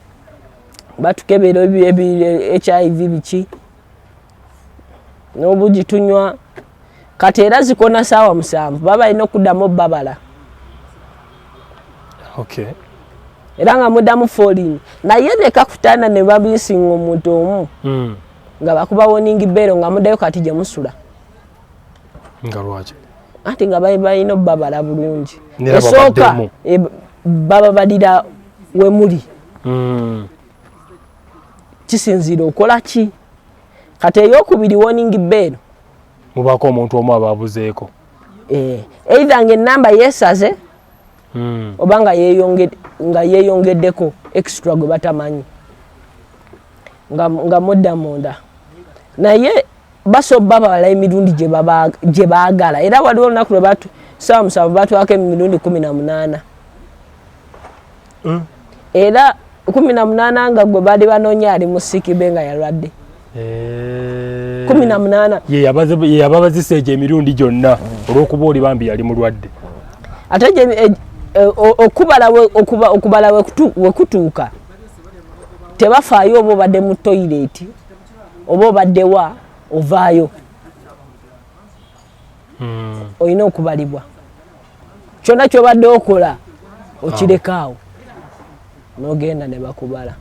batukebera HIV biki n'obugi tunywa kati era zikona saawa 7 baba alina okuddamu babala. Okay. Era nga muddamu falling naye ne kakutana ne babisinga omuntu omu nga bakuba warning bell nga muddayo kati gye musula. Nga lwaki? Ati nga balina babala bulungi. Esooka baba badira we muli. Kisinzira okola ki? Kati ey'okubiri warning bell mubaako omuntu omu ababuzeeko. Either ng'ennamba yeesaze oba nga yeeyongeddeko extra gwe batamanyi nga mudda munda naye basobba babala emirundi gye baagala era waliwo olunaku lwe saawa 7 batwako emirundi 18 era 18 nga gwe baali banoonya ali mu sikibe nga yalwadde 18 ye yababazisa emirundi gyonna olw'okuba oli bambi yali mulwadde ate okubala we kutuuka tebafaayo oba obadde mu toilet oba obadde wa ovaayo olina okubalibwa kyonna kyobadde okola okirekaawo n'ogenda ne bakubala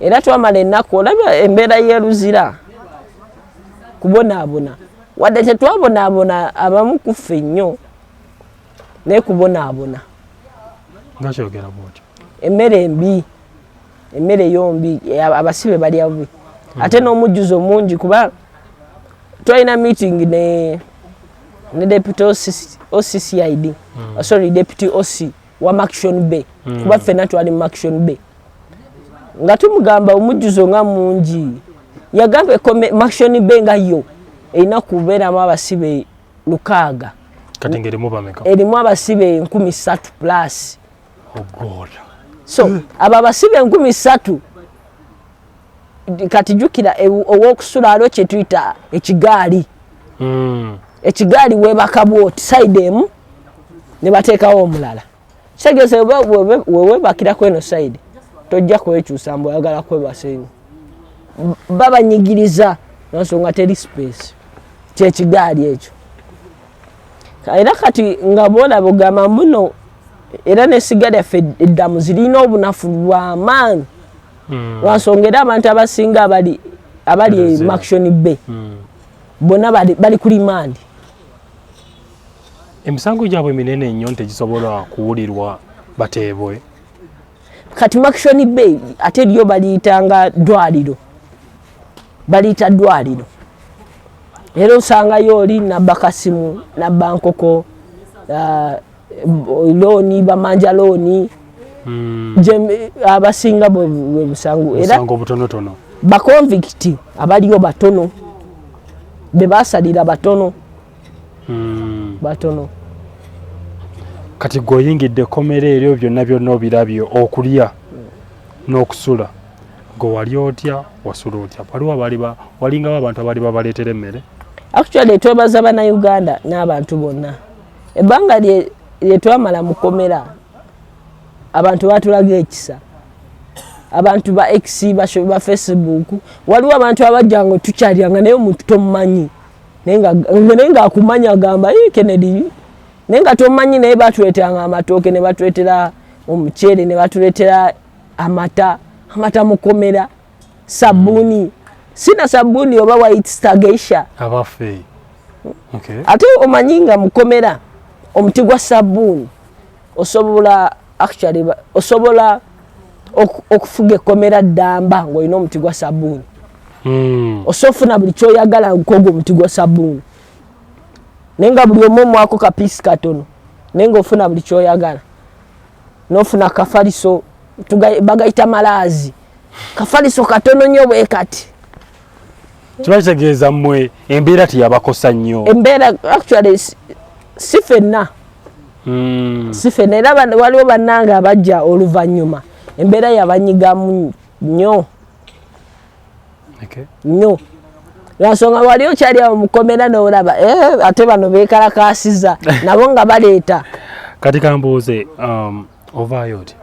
era twamala ennaku olaba embeera y'e Luzira kubonaabona wadde tetwabonaabona abamu kuffe nnyo naye kubonaabona nga kyogera bwotyo emmere embi emmere yombi abasibe balya bubi ate n'omujjuzo mungi kuba twalina meeting ne deputy OCCID sorry deputy OC wa Maction Bay kuba ffenna twali mu Maction Bay nga tumugamba omujjuzo nga mungi yagamba Maction Bay nga yo erina kubeeramu abasibe 600 kati ngerimu bameka erimu abasibe 3,000 plus. Oh God. So aba basibe 3,000 kati jukira ow'okusula alo kye tuyita ekigaali ekigaali webakabwoti side emu ne bateekawo omulala segese wewebakirako eno side tojja kwekyusa mbu oyagala kwebasenyu babanyigiriza nsonga teri space kyekigaali ekyo era kati nga boolaba ogamba muno era n'essiga lyaffe eddamu zirina obunafu bw'amaanyi lwansonga era abantu abasinga abali Maction Bay bonna bali ku rimandi. Emisango gyabwe minene nnyo tegisobola kuwulirwa bateebwe kati Maction Bay ate lyo baliyitanga ddwaliro baliyita ddwaliro era osangayo oli nabba kasimu nabba nkoko looni bamanja looni abasinga bwe busangu era obutonotono bakonvikiti abaliyo batono bebasalira batono batono kati gweoyingidde komera eryo byonna byonna obirabyo okulya n'okusula gwe wali otya wasula otya walingawo abantu abaali babaleetera emmere. Actually twebaza bannayuganda n'abantu bonna ebbanga lye twamala mu komera abantu batulaga ekisa abantu ba X ba Facebook waliwo abantu abajjanga tukyaliranga naye omuntu tomumanyi naye nga akumanya agamba Kennedy naye nga tomumanyi naye batuleetanga amatooke ne batuleetera omuceere ne batuleetera amata mu komera sabbuuni sina sabbuuni oba white stageisha abaffe. Okay. Ate omanyi nga mu komera omuti gwa sabbuuni osobola okufuga ekkomera ddamba ng'olina omuti gwa sabbuuni osofuna buli kyoyagala nkogo omuti gwa sabbuuni nenga buli omu mwako kapiisi katono nenga ofuna buli kyoyagala nofuna kafaliso bagayita malaazi kafaliso katono nnyo bwe kati kibakitegeeza mmwe embeera teyabakosa nnyo embeera actually si ffenna era waliwo bannanga abajja oluvannyuma embeera yabanyigamu nnyo nnyo lwansonga wali okyali awo mukomera n'olaba ate bano beekalakaasiza nabo nga baleeta kati kambuuze ovaayo oti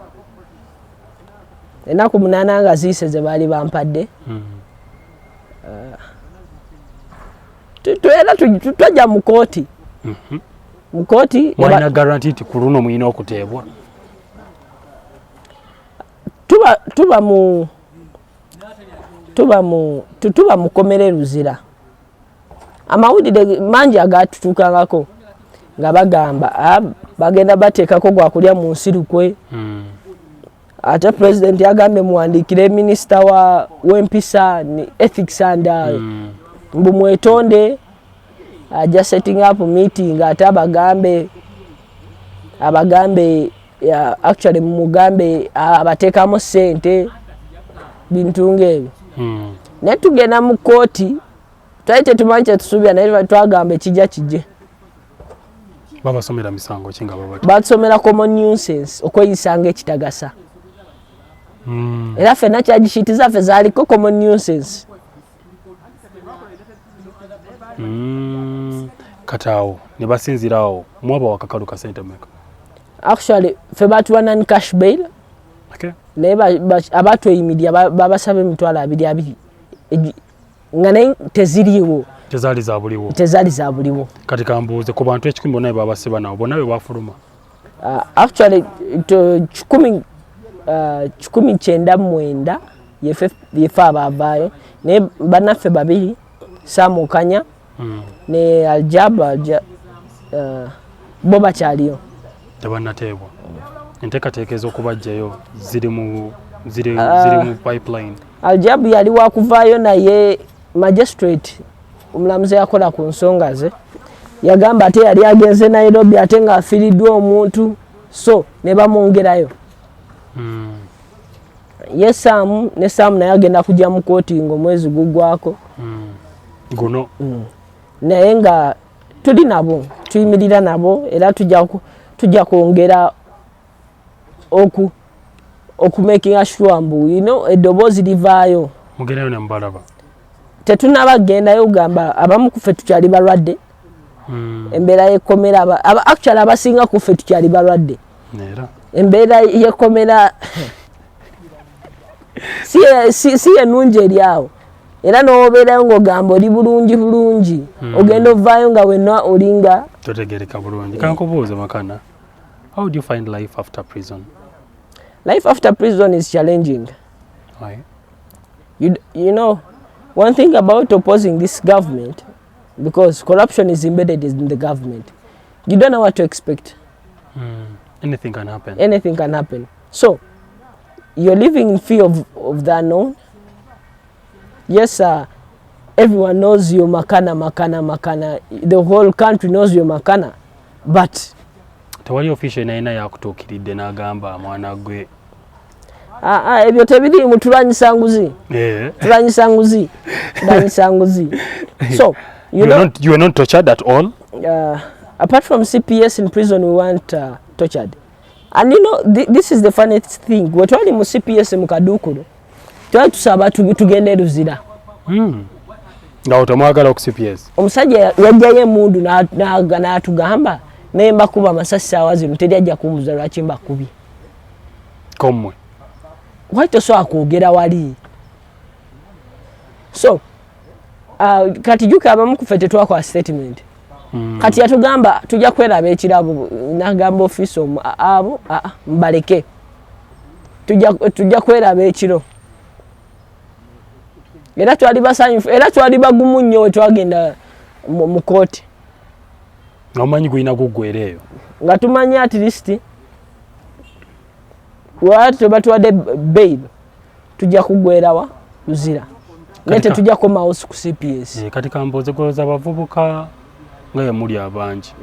ennaku 8 nga ziise ze baali bampadde era twajja mu kooti mwalina garanti nti ku luno muyina okuteebwa tuba mukomere Luzira amawulire mangi agatutuukangako nga bagamba bagenda bateekako gwakulya mu nsirukwe ate president yagambye muwandiikire minisita w'empisa ni ethics and mbu mwetonde ajja setting up meeting ate abagambe actually mugambe abateekamu ssente bintu ng'ebyo naye tugenda mu kooti twali tetumanyi kyetusuubira naye twagamba ekijja kijje babasomera misango ki nga basomera common nuisance okweyisanga ekitagasa era ffenna kyagishiti zaffe zaaliko common nuisance kataawo ne basinzirawo mwaba wakakalu ka sente meka actually ffe batuwa non cash bail naye abatweyimirya babasaba emitwalo 2 nga naye teziriiwo tezaali za buliwo kati kambuuze ku bantu 100 bonna babasiba nabo bonna be bafuluma actually 1999 yefe abavaayo naye bannaffe 2 Samukanya ne Aljaba bo bakyaliyo tebannateebwa enteekateeka ez'okubajjayo ziri mu pipeline Aljabu yali wakuvaayo naye magistrate omulamuzi yakola ku nsonga ze yagamba ate yali agenze Nairobi ate nga afiiriddwa omuntu so ne bamwongerayo ye Saamu naye agenda kujja mu kooti ng'omwezi guggwako guno naye nga tuli nabo tuyimirira nabo era tujja kwongera okumakinga sure mbu eddoboozi livaayo mugendayo ne mubalaba tetunaba gendayo gamba abamu ku ffe tukyali balwadde embeera yekomera actually abasinga ku ffe tukyali balwadde embeera yekomera si ennungi eri awo era n'obeerayo ng'ogamba oli bulungi ogenda ovaayo nga wenna olinga totegereka bulungi kankubuuze Makana, how would you find life after prison? Life after prison is challenging. Why? You know, one thing about opposing this government, because corruption is embedded in the government, you don't know what to expect. Anything can happen. Anything can happen. So, you're living in fear of the unknown. Yes, everyone knows you're Makana. The whole country knows you're Makana. But tewali official naina yakutuukiridde n'agamba mwana gwe ebyo tebiriimu tulwanyisa nguzi so you are not tortured at all. Apart from CPS in prison we weren't tortured, and you know this is the funniest thing. We twali mu CPS mu Kaduukulu twali tusaba tugende Luzira nga otomwagala ku CPS. Omusajja yajjayo emundu n'atugamba naye mbakuba amasasi saawa zino teri ajja kumbuza lwaki mbakubye komwe wali tosobola kwogera wali so kati juka abamu ku ffe tetwakola statement kati yatugamba tujja kweraba ekirabo n'agamba ofiisi abo mbaleke tujja kweraba ekiro era twali basanyufu era twali bagumu nnyo we twagenda mu kooti omanyi gulina guggwereeyo nga tumanyi at least wati tebatuwadde bail tujja kuggwerawa Luzira nete tujja koma house ku CPS kati kamboze kuloza abavubuka nga muli abangi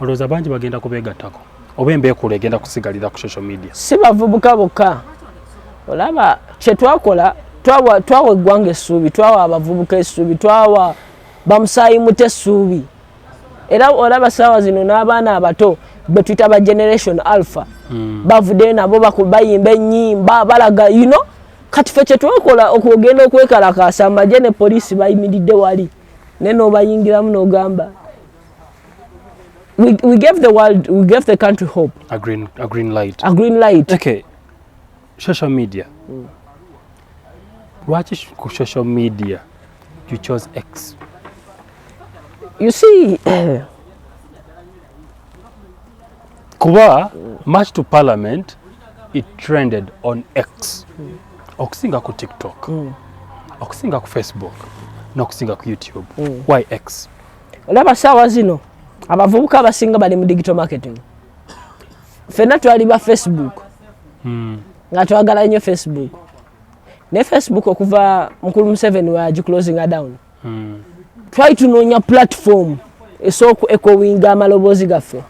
olowooza bangi bagenda kubeegattako oba embeekulu egenda kusigalira ku social media si bavubuka bokka olaba kyetwakola twawa eggwanga essuubi twawa abavubuka essuubi twawa bamusaayi muto essuubi era olaba saawa zino n'abaana abato betuyita ba generation alpha bavuddeyo nabo bayimba ennyimba balaga kati ffe kyetwakola okugenda okwekalakasa amagye ne poliisi bayimiridde wali naye n'obayingiramu n'ogamba we gave the world, we gave the country hope. A green light. A green light. Okay. Social media. Watch social media. You chose X. You see, kuba March to Parliament, it trended on X. Okusinga ku TikTok. Okusinga ku Facebook. N'okusinga ku YouTube. Why X? Olaba saawa zino abavubuka abasinga bali mu digital marketing. Fena twali ba Facebook. Nga twagala nnyo Facebook. Ne Facebook okuva mukulu Museveni wa closing down. Try tunoonya platform esooku ekowinga amaloboozi gaffe.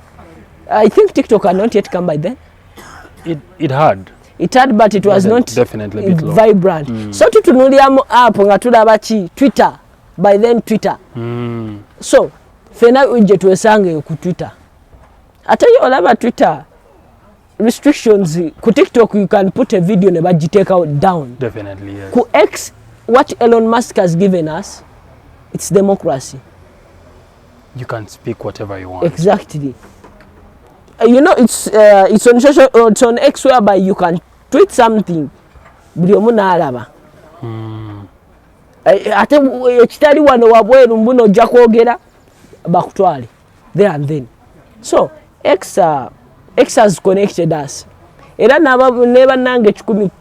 I think TikTok had not yet come by then. It had. It had, but it was not definitely vibrant. So tutunuliamu app nga tulaba ki Twitter. By then Twitter. So fena uje tuwesange ku Twitter. Ate yo olaba Twitter restrictions ku TikTok you can put a video ne bagitake out down. Definitely, yes. Ku X, what Elon Musk has given us, it's democracy. You can speak whatever you want. Exactly. It's on social, it's on X whereby you can tweet something. Buli omu n'alaba. Ate ekitali wano wabweru mbuno ojja kwogera bakutwale there and then. So X has connected us. Era ne bannange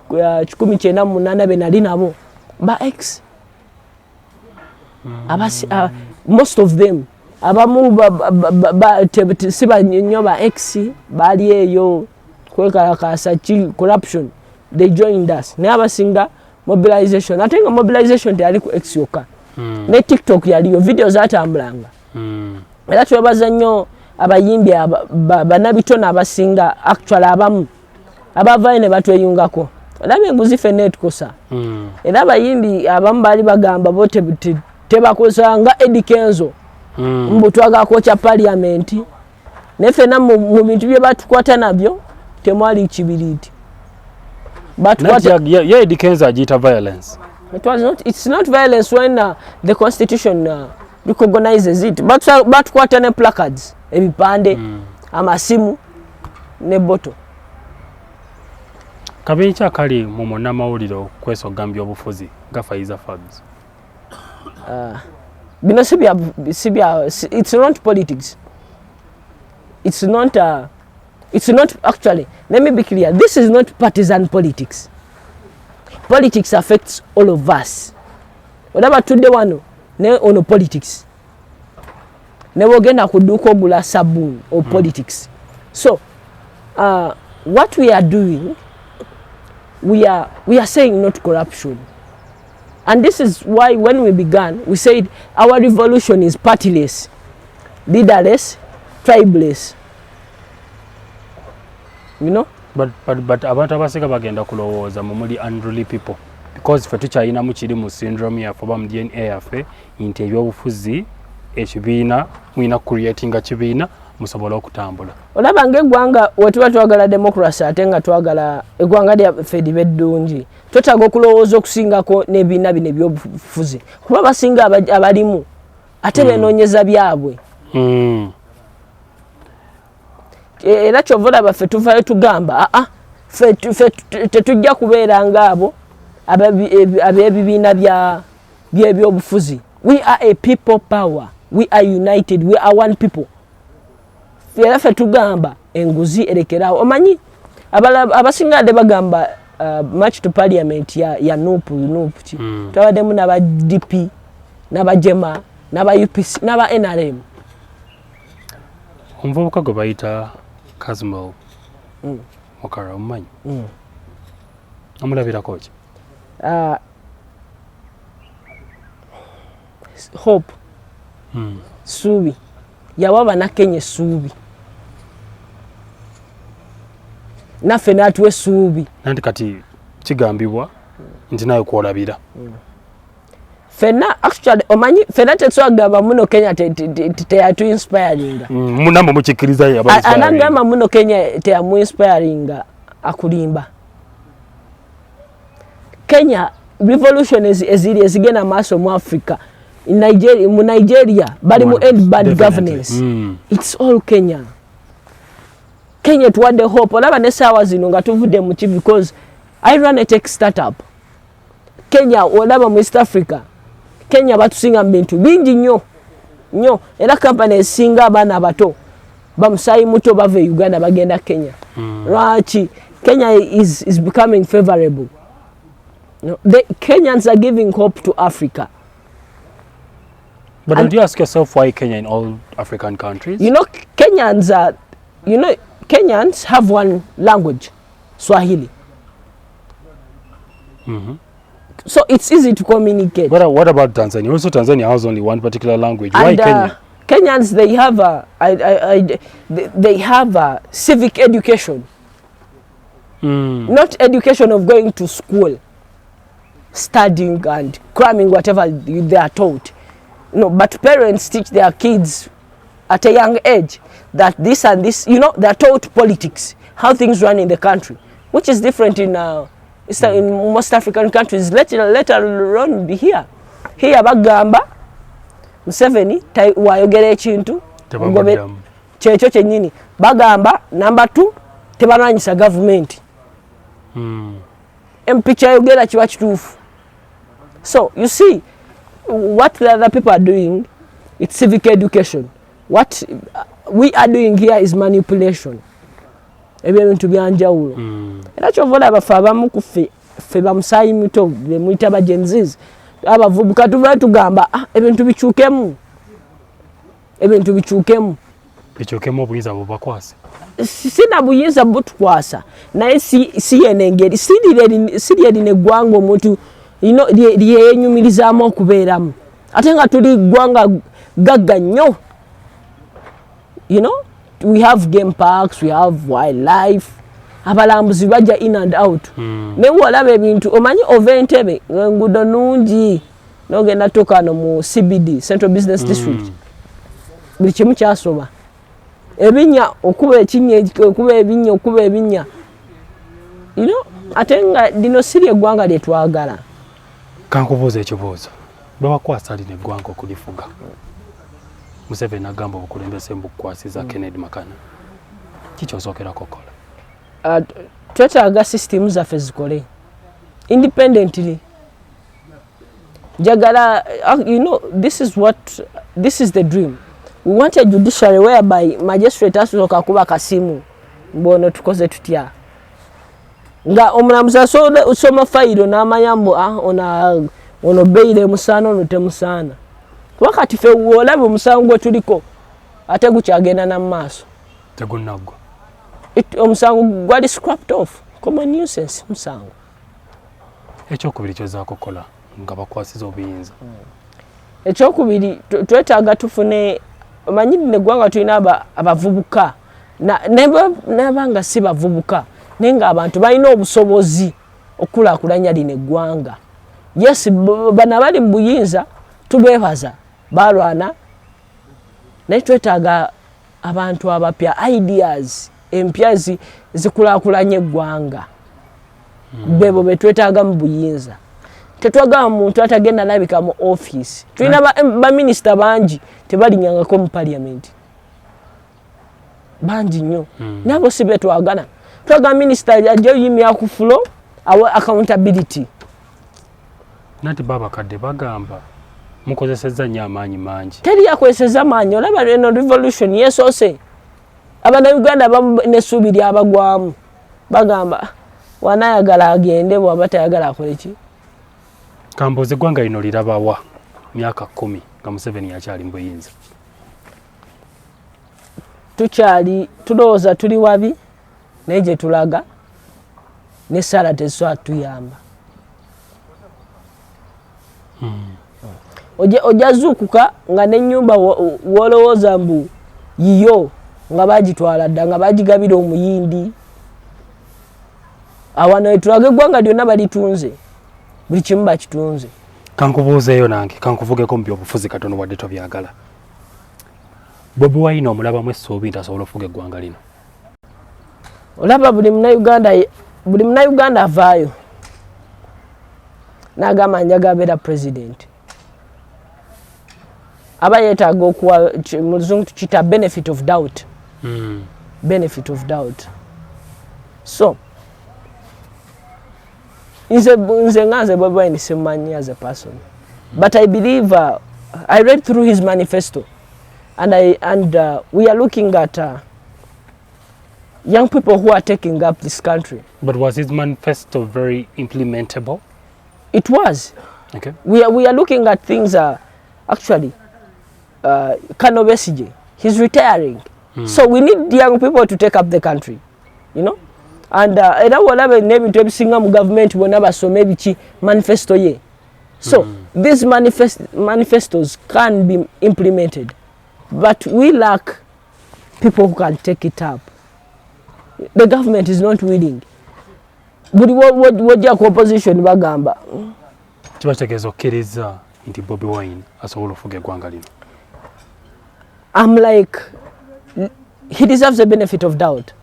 198 be nali nabo ba X. Most of them abamu siba nnyo ba X bali eyo kwekalakasa corruption, they joined us. Ne abasinga mobilization. I think mobilization teyali ku X yokka. Ne TikTok yaliyo video zatambulanga. Era twebaza nnyo abayimbi banabitona abasinga actually abamu abavayo ne batweyungako. Olaba enguzi ffenna etukosa. Era abayimbi abamu baali bagamba bo tebakosa nga Eddie Kenzo mbu twagako kya parliament ne ffenna mu bintu bye batukwata nabyo temwali kibiriiti. Eddie Kenzo agiyita violence. It's not violence when the constitution recognizes it. Batukwata ne placards, ebipande, amasimu ne boto. Kabeera ki akali mu munnamawulire okwesogambya obufuzi nga Faiza Fabs? Bino it's not politics. It's not actually, let me be clear, this is not partisan politics. Politics affects all of us. Olaba tudde wano ne ono politics. Ne wogenda kuduka ogula sabun of politics. So what we are doing, we are saying not corruption. And this is why when we began, we said our revolution is partyless, leaderless, tribeless. You know? But abantu abaseka bagenda kulowooza muli unruly people, because ffe tukyalina mu kiri mu syndrome yaffe oba mu DNA yaffe nti ebyobufuzi ekibiina mulina creatinga kibiina musobole okutambula. Olaba ng'eggwanga wetuba twagala democracy ate nga twagala eggwanga lyaffe libe eddungi, twetaaga okulowooza okusingako n'ebibiina bino ebyobufuzi kuba basinga abalimu ate beenoonyeza byabwe. Era kyova olaba ffe tuvayo tugamba ffe tetujja kubeera ng'abo ab'ebibiina by'ebyobufuzi. We are a people power. We are united. We are one people. Era ffe tugamba enguzi erekerawo. Omanyi abasinga ade bagamba March to Parliament ya nupu ki. Twabaddemu n'aba DP, n'aba Jema, n'aba UPC, n'aba NRM. Omuvubuka gwe bayita Kazmo Mokara omumanyi? Omulabirako ki? hope suubi yawa bannakenya essuubi naffe n'atuwa essuubi nanti kati kigambibwa nti naye kwolabira fenna actually omanyi fenna tetwagamba muno Kenya teyatu inspiringa munambo mukikkiriza yaba anagamba muno Kenya teyamu inspiringa akulimba Kenya revolution eziri ezigenda maaso mu Africa in Nigeria bali mu end bad governance it's all Kenya tuwadde hope olaba ne saawa zino nga tuvudde mu ki because I run a tech startup Kenya olaba mu East Africa Kenya batusinga bintu bingi nnyo era company esinga abaana abato bamusayi muto bava Uganda bagenda Kenya lwaki Kenya is becoming favorable. The Kenyans are giving hope to Africa. But don't you ask yourself why Kenya in all African countries? Kenyans have one language, Swahili. So it's easy to communicate. What about Tanzania? Also, Tanzania has only one particular language. Why Kenya? Kenyans, they have a civic education. Not education of going to school, studying and cramming whatever they are taught. But parents teach their kids at a young age that this and this, they are taught politics, how things run in the country, which is different in most African countries, let alone be here. Here bagamba Museveni wayogera ekintu kyekyo kyennyini bagamba number 2 tebalwanyisa government empicha yogera kiba kituufu. So you see what the other people are doing, it's civic education. What we are doing here is manipulation. Ebintu byanjawulo era kyovola abafu abamu ku ffe bamusayi mito bemuyita bagenziz abavubuka tuva tugamba ebintu bikyukemu obuyinza bubakwasa sina buyinza butukwasa naye si yenengeri siri erina eggwanga omuntu lyeyenyumirizaamu okubeeramu ate nga tuli ggwanga gagga nnyo. We have game parks, we have wildlife. Abalambuzi bajja in and out. Ne walaba ebintu omanyi ova Entebbe enguudo nungi nogenda tokano mu CBD, Central Business District. Buli kimu kyasoba. Ebinya okuba ebinya. Ate nga lino siri eggwanga lyetwagala. Kankubuuza ekibuuzo. Babakwasa alina eggwanga okulifuga. Museveni agamba obukulembeze mbukwasiza Kennedy Makana. Kikyosookerako kola? Twetaaga system zaffe zikole independently. Jagala, this is the dream. We want a judiciary whereby magistrate asooka kuba kasimu mbono tukoze tutya. Nga omulamuzi osoma fayiro n'amanyambo ono beire musaana ono temusaana. Wakati fe olaba omusango tuliko ate gukyagenda na maaso tegunaggwa omusango gwali scrapped off common nuisance musango ekyokubiri kyozaako kola nga bakwasiza obuyinza ekyokubiri twetaaga tufune omanyiri neggwanga tulina abavubuka nabanga si bavubuka naye nga abantu balina obusobozi okulaakulanya lino eggwanga. Yes, bana bali mu buyinza tubeebaza balwana naye twetaaga abantu abapya ideas empya zikulaakulanya eggwanga bebo betwetaaga mu buyinza. Tetwagamba muntu atagenda alabika mu office. Tulina baminisita bangi tebalinyangako mu parliament bangi nnyo nabo si betwagana. Twagamba minisita ajja yimya ku floor awa accountability. Nati baba kadde bagamba mukozesezza nnyo amaanyi mangi. Teri yakozesezza maanyi olaba eno revolution yesoose. Abannayuganda n'essuubi lyabagwamu bagamba wanayagala agende bw'aba tayagala akole ki. Kambuuza eggwanga lino lirabawa myaka 10 nga Museveni yakyali mu buyinza. Tulowooza tuli wabi naye gye tulaga n'essaala tezisobola tuyamba. ojja zuukuka nga n'ennyumba wolowooza mbu yiyo nga bagitwala dda nga bagigabira omuyindi. Awano etulaga eggwanga lyonna balitunze, buli kimu bakitunze. Kankubuuzeeyo nange kankuvugeko mu byobufuzi katono wadde tobyagala. Bobi Wine omulabamu essuubi nti asobola okufuga eggwanga lino? Olaba buli munnayuganda avaayo n'agamba njaga abeera president. Aba yeetaaga okuwa mu luzungu tukiyita benefit of doubt. Benefit of doubt. So nze nganze Bobi Wine simumanyi as a person, but I believe I read through his manifesto and we are looking at young people who are taking up this country. But was his manifesto very implementable? It was. Okay. We are looking at things actually Kano Besigye, he's retiring. So we need young people to take up the country, you know. And era whatever nebintu ebisinga mu government bonna basome biki manifesto ye. So these manifestos can be implemented, but we lack people who can take it up. The government is not willing. Buli wojja ku opposition bagamba kibategeeza okkiriza nti Bobi Wine asobola okufuga eggwanga lino. I'm like, he deserves the benefit of doubt.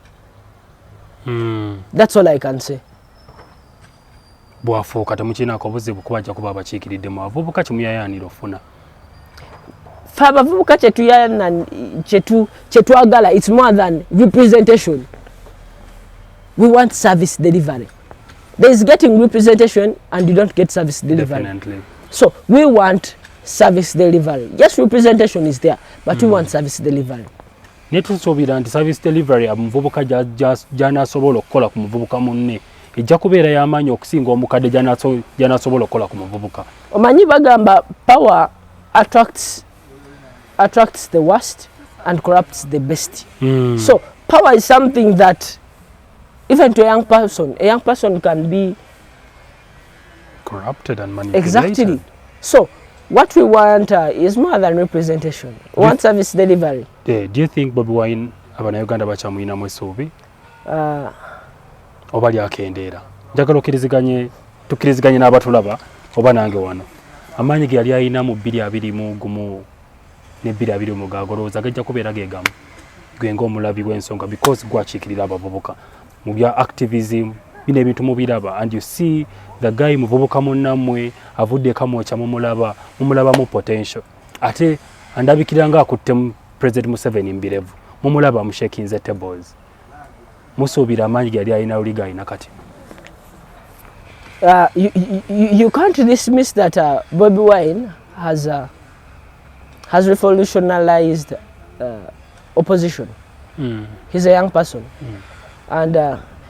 That's all I can say. Bwafuuka temukinaako obuzibu kuba ajja kuba abakiikiriddemu abavubuka kimuyayaanira ofuna. Fe abavubuka kyetwagala, it's more than representation. We want service delivery. There is getting representation and you don't get service delivery. Definitely. So we want service delivery. Yes, representation is there, but we want service delivery. Netusuubira nti service delivery omuvubuka gy'anaasobola okukola ku muvubuka munne ejja kubeera y'amaanyi okusinga omukadde gy'anaasobola okukola ku muvubuka. Omanyi bagamba power attracts the worst and corrupts the best. So power is something that even to a young person can be corrupted and manipulated. Exactly. So what we want is more than representation. We want service delivery. Yeah. Do you think Bobi Wine Abannayuganda bakyamuyinamu essuubi? Oba lyakendeera? Njagala tukkiriziganye n'abatulaba oba nange wano. Amaanyi ge yali ayina mu 2021 ne 2020 gagolooza gajja kubeera geegamu. Gwe ng'omulabi w'ensonga because gwakiikirira abavubuka. Mu bya activism bino ebintu mubiraba and you see the guy muvubuka munnammwe avudde kamwoca mumulabamu potential. Ate andabikira nga akutte President Museveni mbirevu mumulaba mushakinze tables. Musuubira amaanyi gali alina uliga alina kati. You can't dismiss that Bobi Wine has revolutionized opposition. He's a young person. And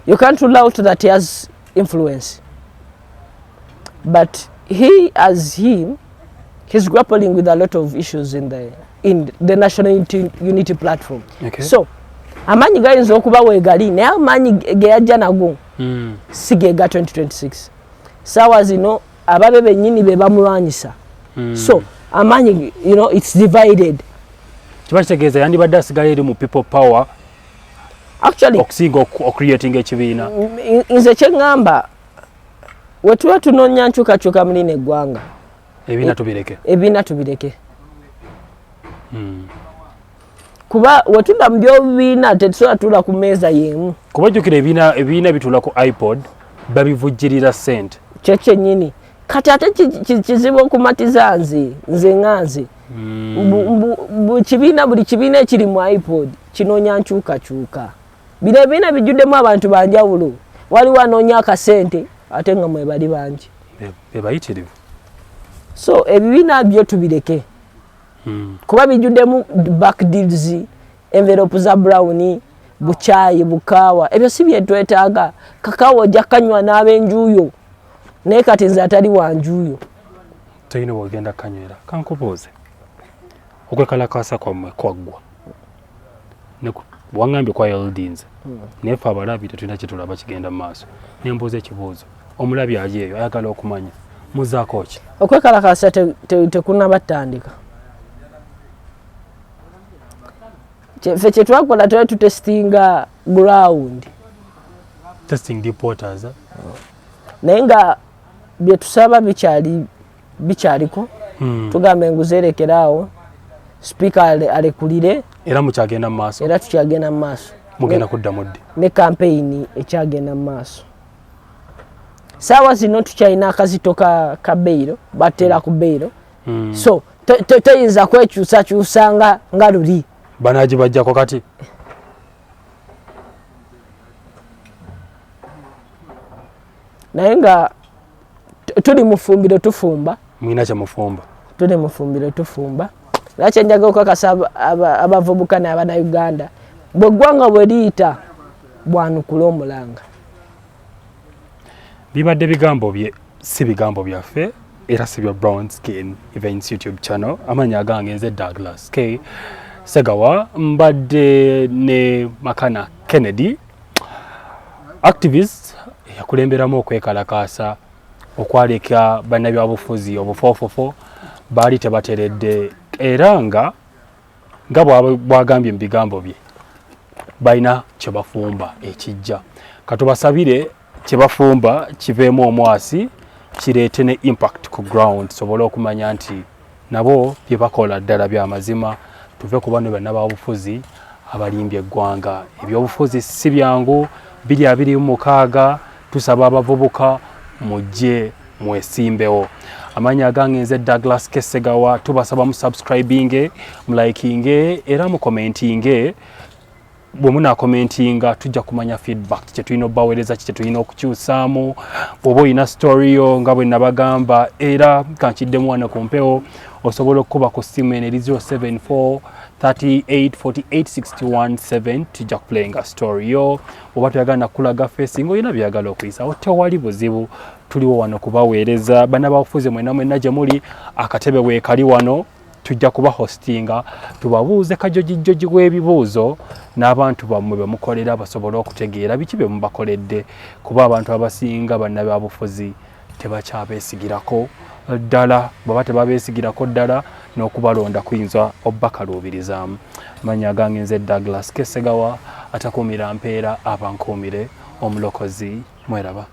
you can't rule out that he has influence. But he's grappling with a lot of issues in the National Unity Platform. Okay. So, amaanyi gayinza okuba weegali naye amaanyi ge yajja nago si geega 2026. Saawa zino ababe bennyini be bamulwanyisa. So, amaanyi, you know, it's divided. Kiba kitegeeza yandibadde asigala eri mu people power actually okusinga okcreating ekibiina. Nze kye ŋŋamba we tuba tunoonya nkyukakyuka mu lino eggwanga ebiina tubireke. Kuba we tuda mu by'obubiina tetusobola tuula ku mmeeza y'emu. Kuba jjukira ebiina bituula ku iPod babivujjirira ssente. Kye kyennyini. Kati ate kizibu okumatiza nze ŋŋanze. Buli kibiina ekiri mu iPod kinoonya nkyukakyuka. Bino ebiina bijjuddemu abantu banjawulo. Waliwo anoonya akasente ate nga mwe bali bangi. Bebayitirivu. So ebibiina byo tubireke. Kuba bijjuddemu back deals, envelope za brown, buchaayi, bukaawa. Ebyo si bye twetaaga. Kakaawa ojja kanywa n'ab'enjuuyo. Naye kati nze atali wa njuuyo. Toyina wogenda kanywera. Kankubuuze. Okwekalakasa kwammwe kwaggwa. Wangambye kwa Eldinze. Naye ffe abalabi tetulina kye tulaba kigenda mu maaso. Ne mbuuza ekibuuzo. Omulabi ali eyo ayagala okumanya muzaako ki? Okwekalakasa tekunabatandika. Ffe kye twakola twali tutestinga ground. Testing deep waters. Naye nga bye tusaba bikyaliko. Tugambe enguzerekeraawo. Speaker alekulire. Era mukyagenda mu maaso. Era tukyagenda mu maaso. Mugenda kudda muddi. Ne campaign ekyagenda mu maaso. Saawa zino tukyalina akazito ka beiro, batera ku beiro. So toyinza kwekyusakyusa nga luli. Banagibajjako kati? Naye nga tuli mu ffumbiro tufumba. Mwina kye mufumba? Tuli mu ffumbiro tufumba. Era kye njagala okukakasa abavubuka n'Abannayuganda, bwe ggwanga bwe liyita bwanukula omulanga. Bibadde bigambo bye, si bigambo byaffe era si bya Brown Skin Events YouTube channel. Amanya gange nze Douglas K. Segawa, mbadde ne Makana Kennedy, activist yakulemberamu okwekalakasa okwaleka bannabyabufuzi obufoofofo baali tebateredde, era nga bwagambye mu bigambo bye balina kye bafumba ekijja. Katubasabire kye bafumba kiveemu omwasi, kireete ne impact ku ground, sobole okumanya nti nabo bye bakola ddala bya mazima. Tuve ku bano bannabyabufuzi abalimbye eggwanga. Ebyobufuzi si byangu, 2026 tusaba abavubuka mujje mwesimbewo. Amanya gange nze Douglas K. Segawa, tubasaba mu subscribing, mu liking era mu commenting. Bwe muna commentinga tujja kumanya feedback kye tulina obbaweereza, kye tulina okukyusaamu. Bw'oba olina story yo nga bwe nabagamba, era kankiddemu wano ku mpewo, osobola okukuba ku ssimu eno eri 074 38 48 61 7. Tujja kupulayinga story yo. Oba tuyagala nakulaga face ng'olina byagala okuyisawo, tewali buzibu, tuliwo wano kubaweereza. Bannabyabufuzi mwenna gye muli, akatebe weekali wano, tujja kuba hostinga, tubabuuze kajojijjoji w'ebibuuzo n'abantu bammwe be mukolera basobole okutegeera biki bye mubakoledde, kuba abantu abasinga bannabyabufuzi tebakyabeesigirako ddala. Bw'aba tebabeesigirako ddala, n'okubalonda kuyinza obbakaluubirizaamu. Amanya gange nze Douglas K. Segawa, atakuumira mpeera abankuumire omulokozi. Mweraba.